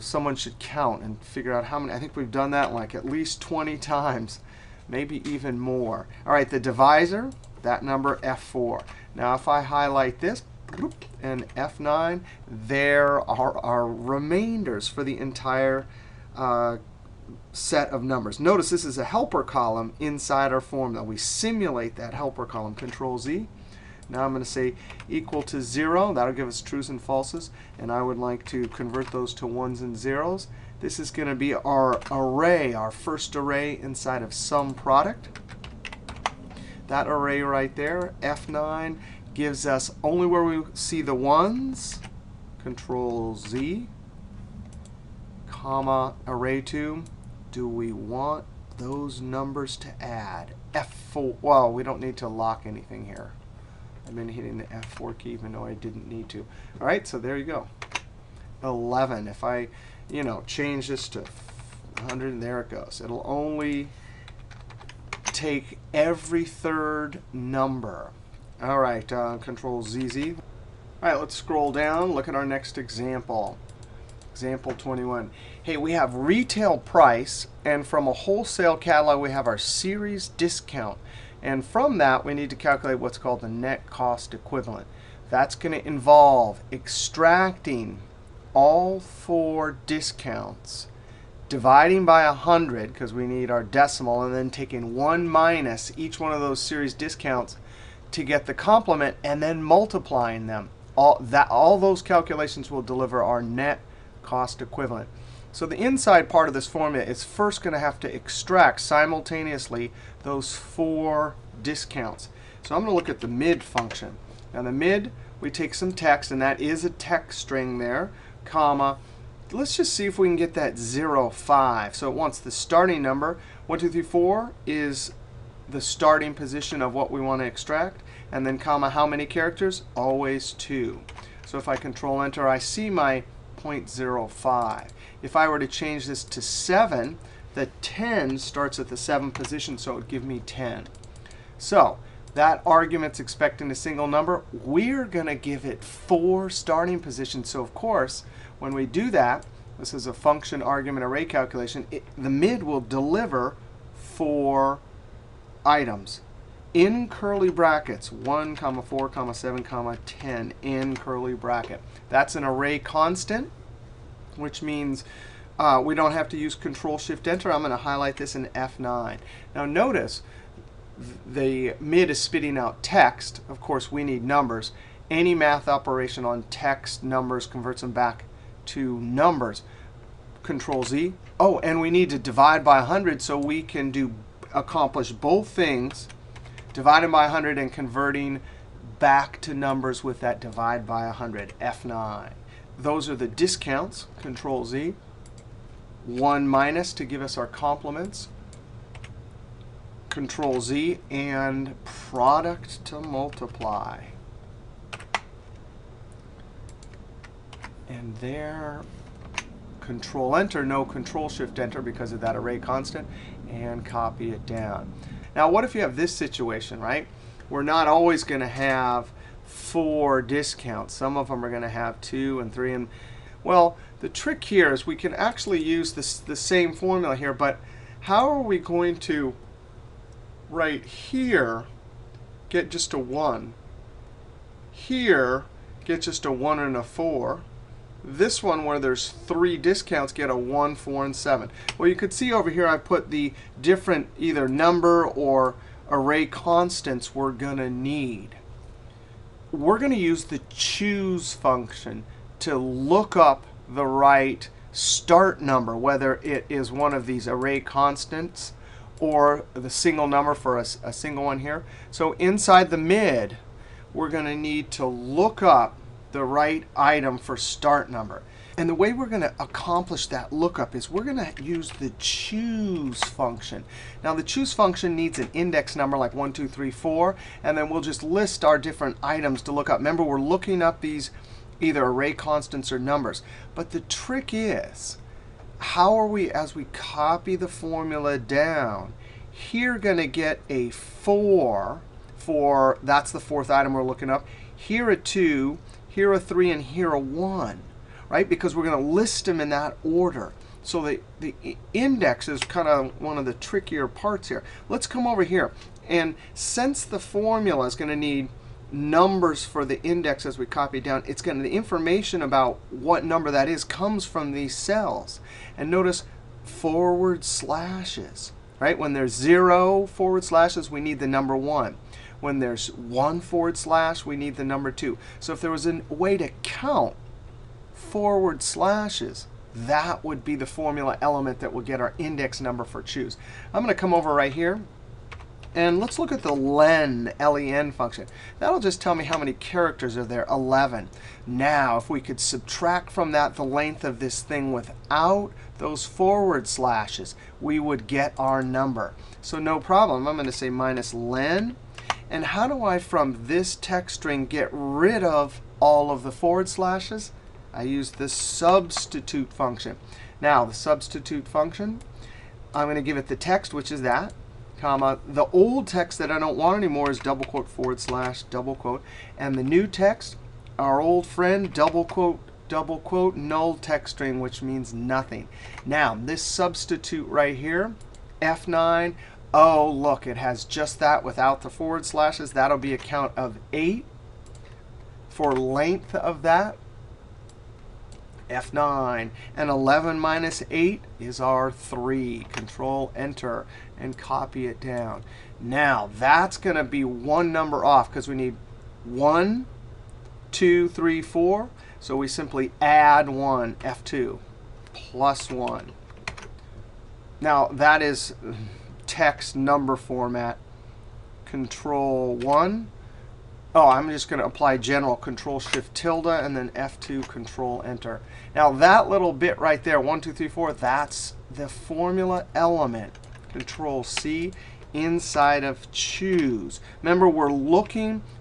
Someone should count and figure out how many. I think we've done that like at least 20 times, maybe even more. All right, the divisor, that number, F4. Now if I highlight this and F9, there are our remainders for the entire set of numbers. Notice this is a helper column inside our formula. We simulate that helper column, Control Z. Now I'm going to say equal to 0. That'll give us trues and falses. And I would like to convert those to 1s and 0s. This is going to be our array, our first array inside of sum product. That array right there, F9, gives us only where we see the 1s, Control Z, comma, array 2. Do we want those numbers to add? F4. Well, we don't need to lock anything here. I've been hitting the F4 key even though I didn't need to. All right, so there you go. 11. If I, change this to 100, there it goes. It'll only take every third number. All right, Control ZZ. All right, let's scroll down. Look at our next example. Example 21. Hey, we have retail price, and from a wholesale catalog, we have our series discount. And from that, we need to calculate what's called the net cost equivalent. That's going to involve extracting all 4 discounts, dividing by 100, because we need our decimal, and then taking 1 minus each one of those series discounts to get the complement, and then multiplying them. All those calculations will deliver our net cost equivalent. So the inside part of this formula is first going to have to extract simultaneously those 4 discounts. So I'm going to look at the mid function. Now the mid, we take some text, and that is a text string there, comma. Let's just see if we can get that 0, 5. So it wants the starting number. 1, 2, 3, 4 is the starting position of what we want to extract, and then comma how many characters? Always 2. So if I Control Enter, I see my 0.05. If I were to change this to 7, the 10 starts at the 7 position, so it would give me 10. So that argument's expecting a single number. We're going to give it 4 starting positions. So of course, when we do that, this is a function argument array calculation, the mid will deliver 4 items in curly brackets, 1, 4, 7, 10 in curly bracket. That's an array constant, which means we don't have to use Control-Shift-Enter. I'm going to highlight this in F9. Now notice the mid is spitting out text. Of course, we need numbers. Any math operation on text numbers converts them back to numbers. Control-Z. Oh, and we need to divide by 100 so we can accomplish both things, dividing by 100 and converting back to numbers with that divide by 100, F9. Those are the discounts, Control-Z. 1 minus to give us our complements, Control-Z, and product to multiply. And there, Control-Enter, no Control-Shift-Enter because of that array constant, and copy it down. Now, what if you have this situation, right? We're not always going to have 4 discounts. Some of them are going to have 2 and 3. And well, the trick here is we can actually use the same formula here, but how are we going to, right here, get just a 1? Here, get just a 1 and a 4. This one, where there's 3 discounts, get a 1, 4, and 7. Well, you could see over here I put the different either number or array constants we're going to need. We're going to use the choose function to look up the right start number, whether it is one of these array constants or the single number for a single one here. So inside the mid, we're going to need to look up the right item for start number. And the way we're going to accomplish that lookup is we're going to use the choose function. Now, the choose function needs an index number like 1, 2, 3, 4. And then we'll just list our different items to look up. Remember, we're looking up these either array constants or numbers. But the trick is, how are we, as we copy the formula down, here going to get a 4 for, that's the 4th item we're looking up. Here a 2. Here a 3, and here a 1, right? Because we're going to list them in that order. So the index is kind of one of the trickier parts here. Let's come over here. And since the formula is going to need numbers for the index as we copy down, it's going to, the information about what number that is comes from these cells. And notice forward slashes, right? When there's 0 forward slashes, we need the number 1. When there's 1 forward slash, we need the number 2. So if there was a way to count forward slashes, that would be the formula element that will get our index number for choose. I'm going to come over right here. And let's look at the len, L-E-N function. That'll just tell me how many characters are there, 11. Now, if we could subtract from that the length of this thing without those forward slashes, we would get our number. So no problem. I'm going to say minus len. And how do I, from this text string, get rid of all of the forward slashes? I use the substitute function. Now, the substitute function, I'm going to give it the text, which is that, comma. The old text that I don't want anymore is double quote forward slash double quote. And the new text, our old friend, double quote, null text string, which means nothing. Now, this substitute right here, F9, oh, look, it has just that without the forward slashes. That'll be a count of 8. For length of that, F9. And 11 minus 8 is our 3. Control Enter and copy it down. Now, that's going to be one number off because we need 1, 2, 3, 4. So we simply add 1, F2, plus 1. Now, that is text number format. Control 1. Oh, I'm just going to apply general, Control Shift tilde, and then F2, Control Enter. Now that little bit right there, 1, 2, 3, 4, that's the formula element. Control C, inside of choose. Remember, we're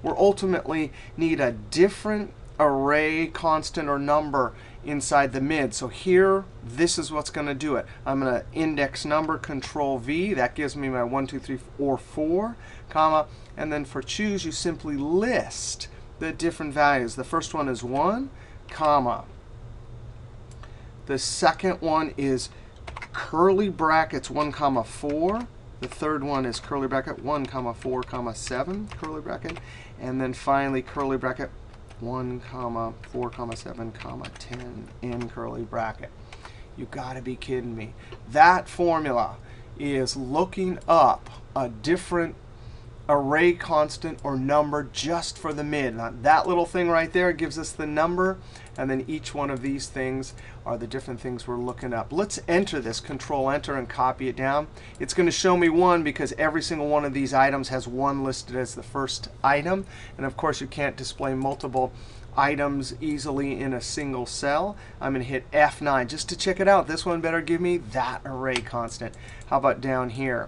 ultimately need a different array, constant, or number inside the mid. So here, this is what's going to do it. I'm going to index number, Control V. That gives me my 1, 2, 3, or 4, comma. And then for choose, you simply list the different values. The first one is 1, comma. The second one is curly brackets 1, comma 4. The third one is curly bracket 1, comma 4, comma 7, curly bracket. And then finally curly bracket 1, comma 4, comma 7, comma 10 in curly bracket. You got to be kidding me. That formula is looking up a different array constant or number just for the mid. Now, that little thing right there gives us the number, and then each one of these things are the different things we're looking up. Let's enter this, Control Enter, and copy it down. It's going to show me 1 because every single one of these items has 1 listed as the first item. And of course, you can't display multiple items easily in a single cell. I'm going to hit F9 just to check it out. This one better give me that array constant. How about down here?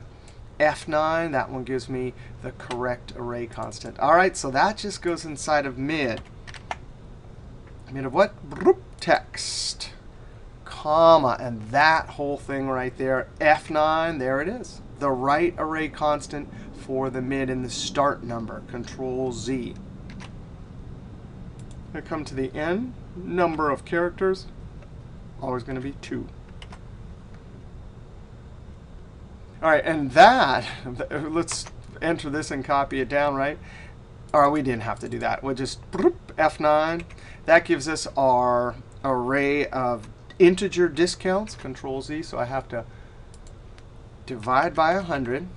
F9, that one gives me the correct array constant. All right, so that just goes inside of mid. Mid of what? Text, comma, and that whole thing right there, F9, there it is. The right array constant for the mid in the start number, Control Z. I come to the end, number of characters, always going to be 2. All right, and that, let's enter this and copy it down, right? Or we didn't have to do that. We'll just F9. That gives us our array of integer discounts, Control Z. So I have to divide by 100.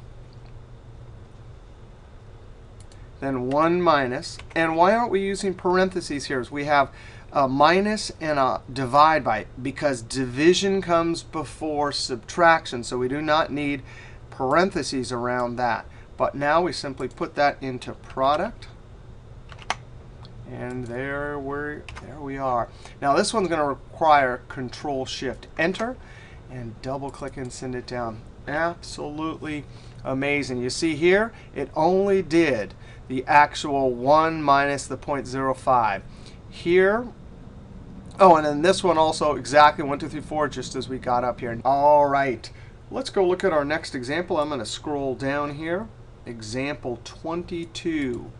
Then 1 minus. And why aren't we using parentheses here? We have a minus and a divide by, because division comes before subtraction. So we do not need parentheses around that. But now we simply put that into product. And there we are. Now this one's going to require Control Shift Enter and double click and send it down. Absolutely amazing. You see here, it only did the actual 1 minus the 0.05. Here, oh, and then this one also exactly 1, 2, 3, 4, just as we got up here. All right, let's go look at our next example. I'm going to scroll down here. Example 22.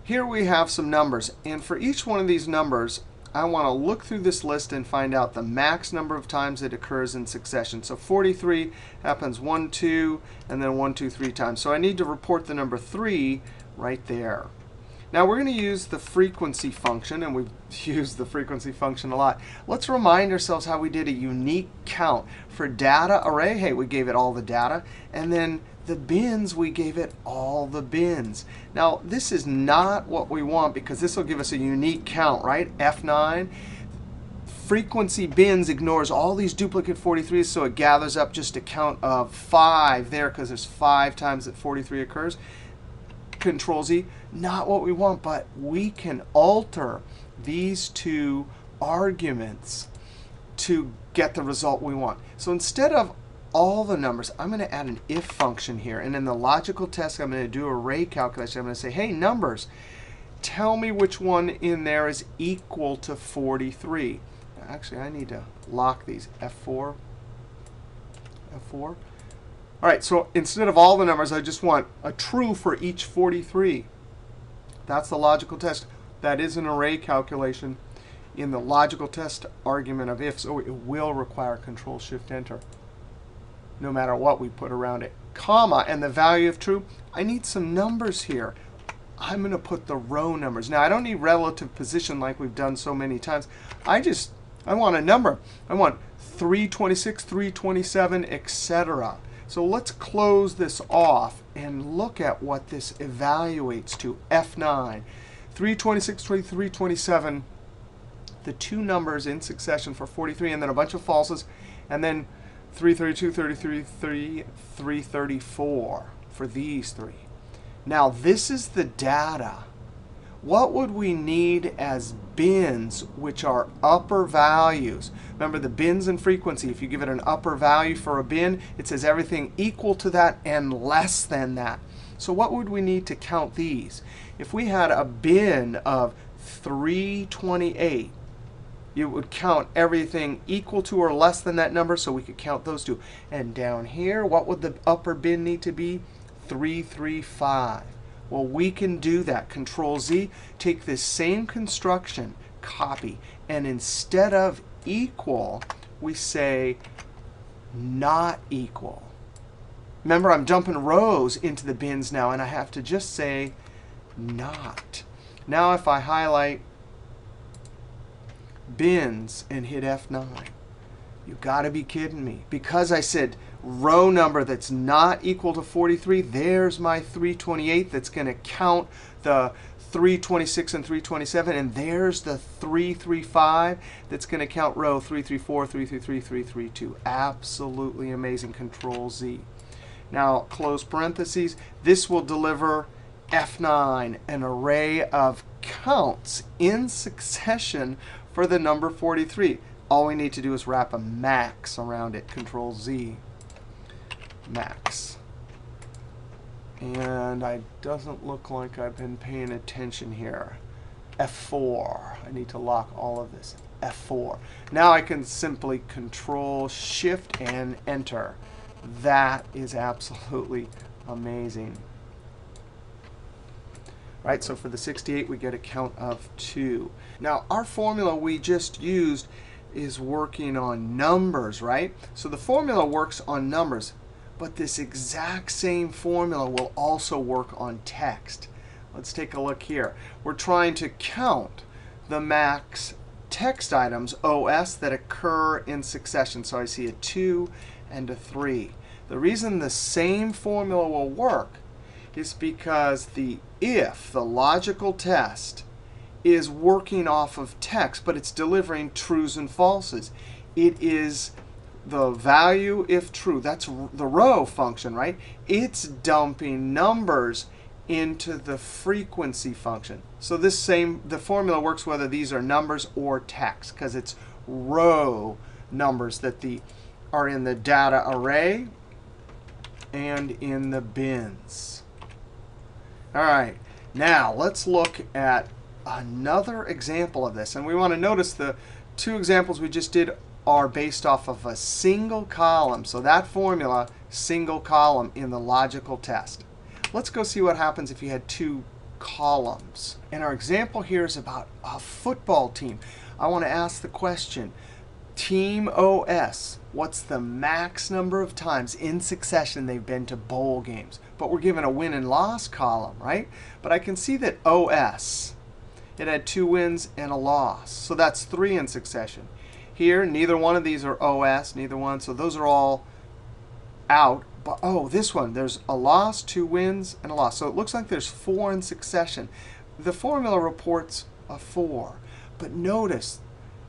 Here we have some numbers. And for each one of these numbers, I want to look through this list and find out the max number of times it occurs in succession. So 43 happens 1, 2, and then 1, 2, 3 times. So I need to report the number 3 right there. Now we're going to use the frequency function, and we've used the frequency function a lot. Let's remind ourselves how we did a unique count. For data array, hey, we gave it all the data. And then the bins, we gave it all the bins. Now this is not what we want, because this will give us a unique count, right? F9. Frequency bins ignores all these duplicate 43s, so it gathers up just a count of 5 there, because there's 5 times that 43 occurs. Control Z, not what we want, but we can alter these two arguments to get the result we want. So instead of all the numbers, I'm going to add an if function here. And in the logical test, I'm going to do array calculation. I'm going to say, hey, numbers, tell me which one in there is equal to 43. Actually, I need to lock these. F4, F4. All right, so instead of all the numbers, I just want a true for each 43. That's the logical test. That is an array calculation in the logical test argument of if, so it will require Control Shift Enter no matter what we put around it. Comma, and the value of true, I need some numbers here. I'm going to put the row numbers. Now, I don't need relative position like we've done so many times. I want a number. I want 326, 327, etc. So let's close this off and look at what this evaluates to. F9, 326, 327, the two numbers in succession for 43, and then a bunch of falses, and then 332, 33, 334 for these three. Now, this is the data. what would we need as bins, which are upper values? Remember the bins and frequency. If you give it an upper value for a bin, it says everything equal to that and less than that. So what would we need to count these? If we had a bin of 328, you would count everything equal to or less than that number, so we could count those two. And down here, what would the upper bin need to be? 335. Well, we can do that. Control Z, take this same construction, copy, and instead of equal, we say not equal. Remember, I'm dumping rows into the bins now, and I have to just say not. Now if I highlight bins and hit F9, you got to be kidding me. Because I said row number that's not equal to 43, there's my 328 that's going to count the 326 and 327. And there's the 335 that's going to count row 334, 333, 332. Absolutely amazing. Control Z. Now close parentheses. This will deliver F9, an array of counts in succession for the number 43. All we need to do is wrap a max around it. Control Z, max. And it doesn't look like I've been paying attention here. F4. I need to lock all of this. F4. Now I can simply Control Shift and Enter. That is absolutely amazing. Right, so for the 68, we get a count of 2. Now, our formula we just used is working on numbers, right? So the formula works on numbers, but this exact same formula will also work on text. Let's take a look here. We're trying to count the max text items, OS, that occur in succession. So I see a 2 and a 3. The reason the same formula will work is because the if, the logical test, is working off of text, but it's delivering trues and falses. It is the value if true. That's the row function, right? It's dumping numbers into the frequency function. So the formula works whether these are numbers or text, because it's row numbers that are in the data array and in the bins. All right, now let's look at another example of this. And we want to notice the two examples we just did are based off of a single column. So that formula, single column in the logical test. Let's go see what happens if you had two columns. And our example here is about a football team. I want to ask the question, Team OS, what's the max number of times in succession they've been to bowl games? But we're given a win and loss column, right? But I can see that OS, it had 2 wins and a loss. So that's 3 in succession. Here, neither one of these are OS, neither one. So those are all out. But oh, this one, there's a loss, 2 wins, and a loss. So it looks like there's 4 in succession. The formula reports a 4. But notice,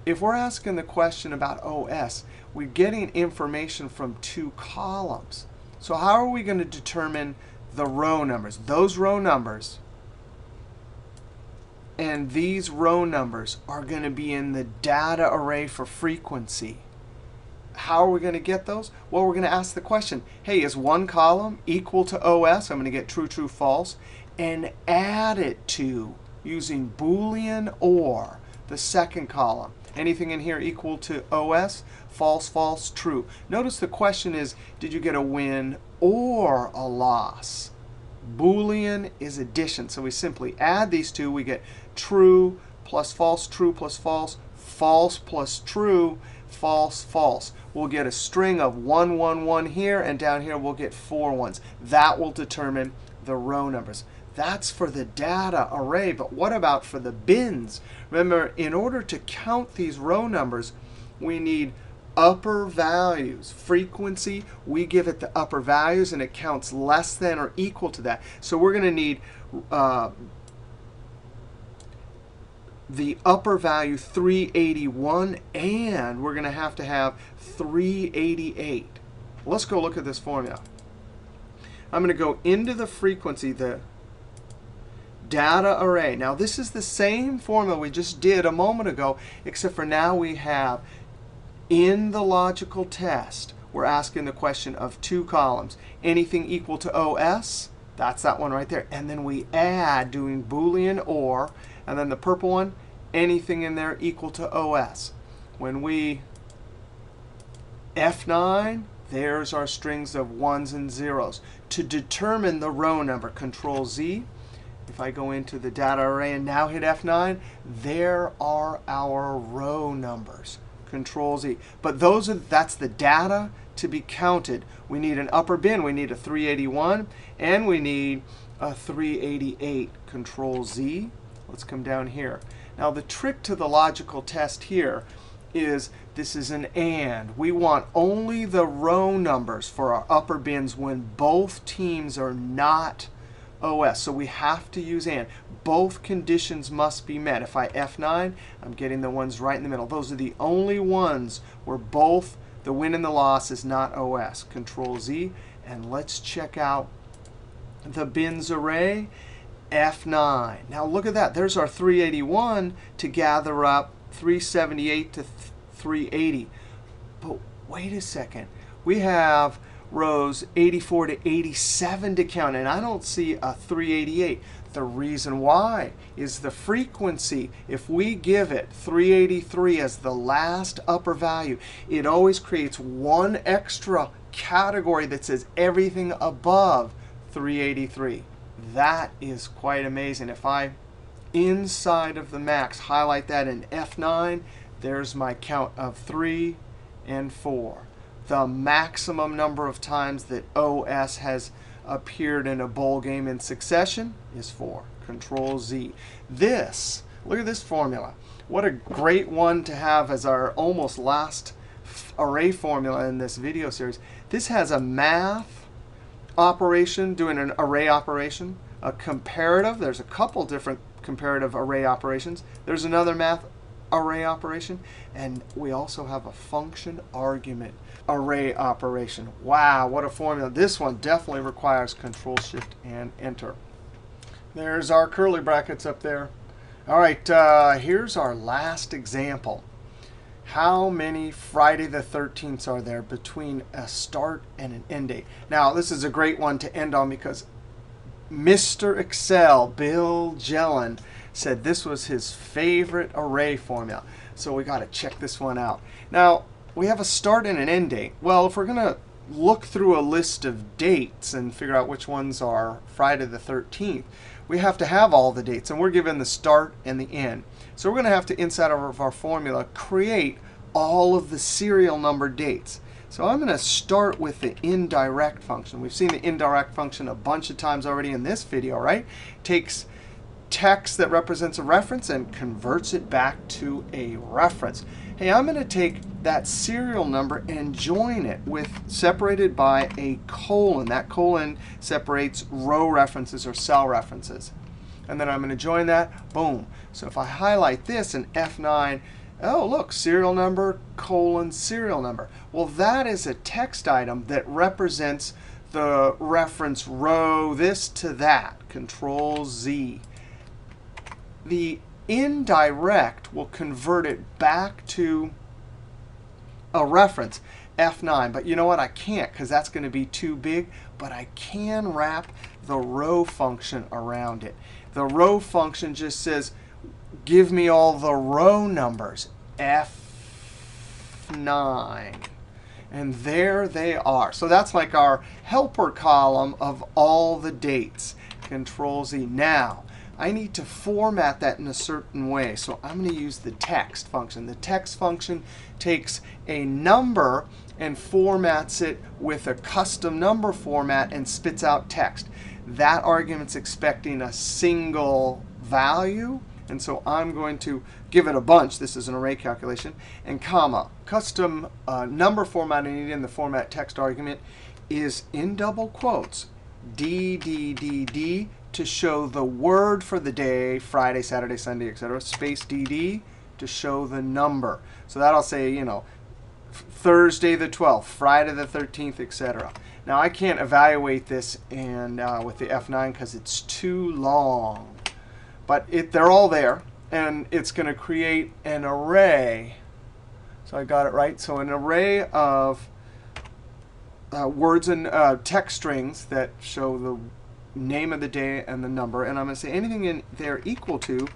if we're asking the question about OS, we're getting information from 2 columns. So how are we going to determine the row numbers? Those row numbers and these row numbers are going to be in the data array for frequency. How are we going to get those? Well, we're going to ask the question, hey, is one column equal to OS? I'm going to get true, true, false, and add it to, using Boolean or, the second column. Anything in here equal to OS? False, false, true. Notice the question is, did you get a win or a loss? Boolean is addition. So we simply add these two. We get true plus false, true plus false, false plus true, false, false. We'll get a string of 1, 1, 1 here, and down here we'll get 4 ones. That will determine the row numbers. That's for the data array. But what about for the bins? Remember, in order to count these row numbers, we need upper values. Frequency, we give it the upper values, and it counts less than or equal to that. So we're going to need the upper value 381, and we're going to have 388. Let's go look at this formula. I'm going to go into the frequency, the data array. Now this is the same formula we just did a moment ago, except for now we have in the logical test, we're asking the question of two columns. Anything equal to OS, that's that one right there. And then we add doing Boolean or, and then the purple one, anything in there equal to OS. When we F9, there's our strings of ones and zeros. To determine the row number, Control Z. If I go into the data array and now hit F9, there are our row numbers. Control Z. But that's the data to be counted. We need an upper bin. We need a 381, and we need a 388. Control Z. Let's come down here. Now the trick to the logical test here is this is an AND. We want only the row numbers for our upper bins when both teams are not OS. So we have to use AND. Both conditions must be met. If I F9, I'm getting the ones right in the middle. Those are the only ones where both the win and the loss is not OS. Control Z. And let's check out the bins array. F9. Now look at that. There's our 381 to gather up 378 to 380. But wait a second. We have rows 84 to 87 to count, and I don't see a 388. The reason why is the frequency. If we give it 383 as the last upper value, it always creates one extra category that says everything above 383. That is quite amazing. If I, inside of the max, highlight that in F9, there's my count of 3 and 4. The maximum number of times that OS has appeared in a bowl game in succession is 4. Control Z. This, look at this formula. What a great one to have as our almost last array formula in this video series. This has a math operation doing an array operation, a comparative. There's a couple different comparative array operations. There's another math array operation. And we also have a function argument array operation. Wow, what a formula. This one definitely requires Control Shift and Enter. There's our curly brackets up there. All right, here's our last example. How many Friday the 13th are there between a start and an end date? Now, this is a great one to end on because Mr. Excel, Bill Jelen, said this was his favorite array formula. So we got to check this one out. Now, we have a start and an end date. Well, if we're going to look through a list of dates and figure out which ones are Friday the 13th, we have to have all the dates. And we're given the start and the end. So we're going to have to, inside of our formula, create all of the serial number dates. So I'm going to start with the indirect function. We've seen the indirect function a bunch of times already in this video, right? Takes text that represents a reference and converts it back to a reference. Hey, I'm going to take that serial number and join it with separated by a colon. That colon separates row references or cell references. And then I'm going to join that. Boom. So if I highlight this in F9, oh, look, serial number, colon, serial number. Well, that is a text item that represents the reference row this to that. Control Z. The indirect will convert it back to a reference, F9. But you know what? I can't because that's going to be too big. But I can wrap the row function around it. The row function just says, give me all the row numbers, F9. And there they are. So that's like our helper column of all the dates. Control Z. Now, I need to format that in a certain way. So I'm going to use the text function. The text function takes a number and formats it with a custom number format and spits out text. That argument's expecting a single value. And so I'm going to give it a bunch. This is an array calculation. And comma. Custom number format I need in the format text argument is in double quotes, D, D, D, D, to show the word for the day, Friday, Saturday, Sunday, etc. Space DD to show the number. So that'll say, you know, Thursday the 12th, Friday the 13th, etc. Now I can't evaluate this with the F9 because it's too long. but they're all there. And it's going to create an array. So I got it right. So an array of words and text strings that show the name of the day and the number. And I'm going to say anything in there equal to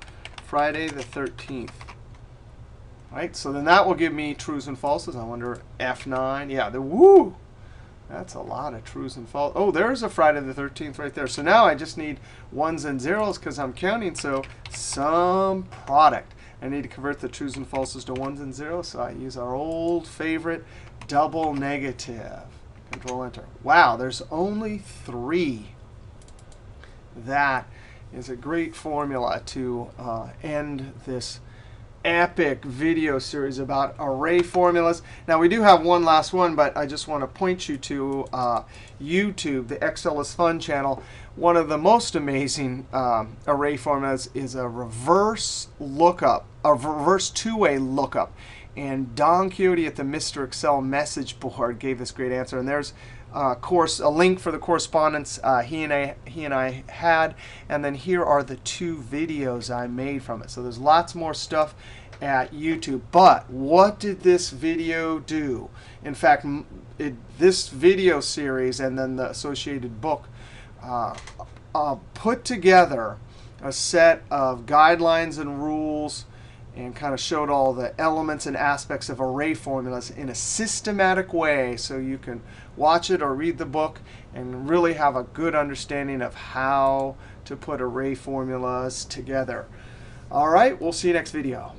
Friday the 13th. Right? So then that will give me trues and falses. I wonder, F9. Yeah, woo! That's a lot of trues and falses. Oh, there's a Friday the 13th right there. So now I just need ones and zeros because I'm counting. So some product. I need to convert the trues and falses to ones and zeros. So I use our old favorite double negative. Control Enter. Wow, there's only 3. That is a great formula to end this epic video series about array formulas. Now, we do have one last one, but I just want to point you to YouTube, the Excel is Fun channel. One of the most amazing array formulas is a reverse lookup, a reverse two-way lookup. And Don Quixote at the Mr. Excel message board gave this great answer. And there's a link for the correspondence he and I had. And then here are the 2 videos I made from it. So there's lots more stuff at YouTube. But what did this video do? In fact, this video series and then the associated book put together a set of guidelines and rules and kind of showed all the elements and aspects of array formulas in a systematic way so you can watch it or read the book and really have a good understanding of how to put array formulas together. All right, we'll see you next video.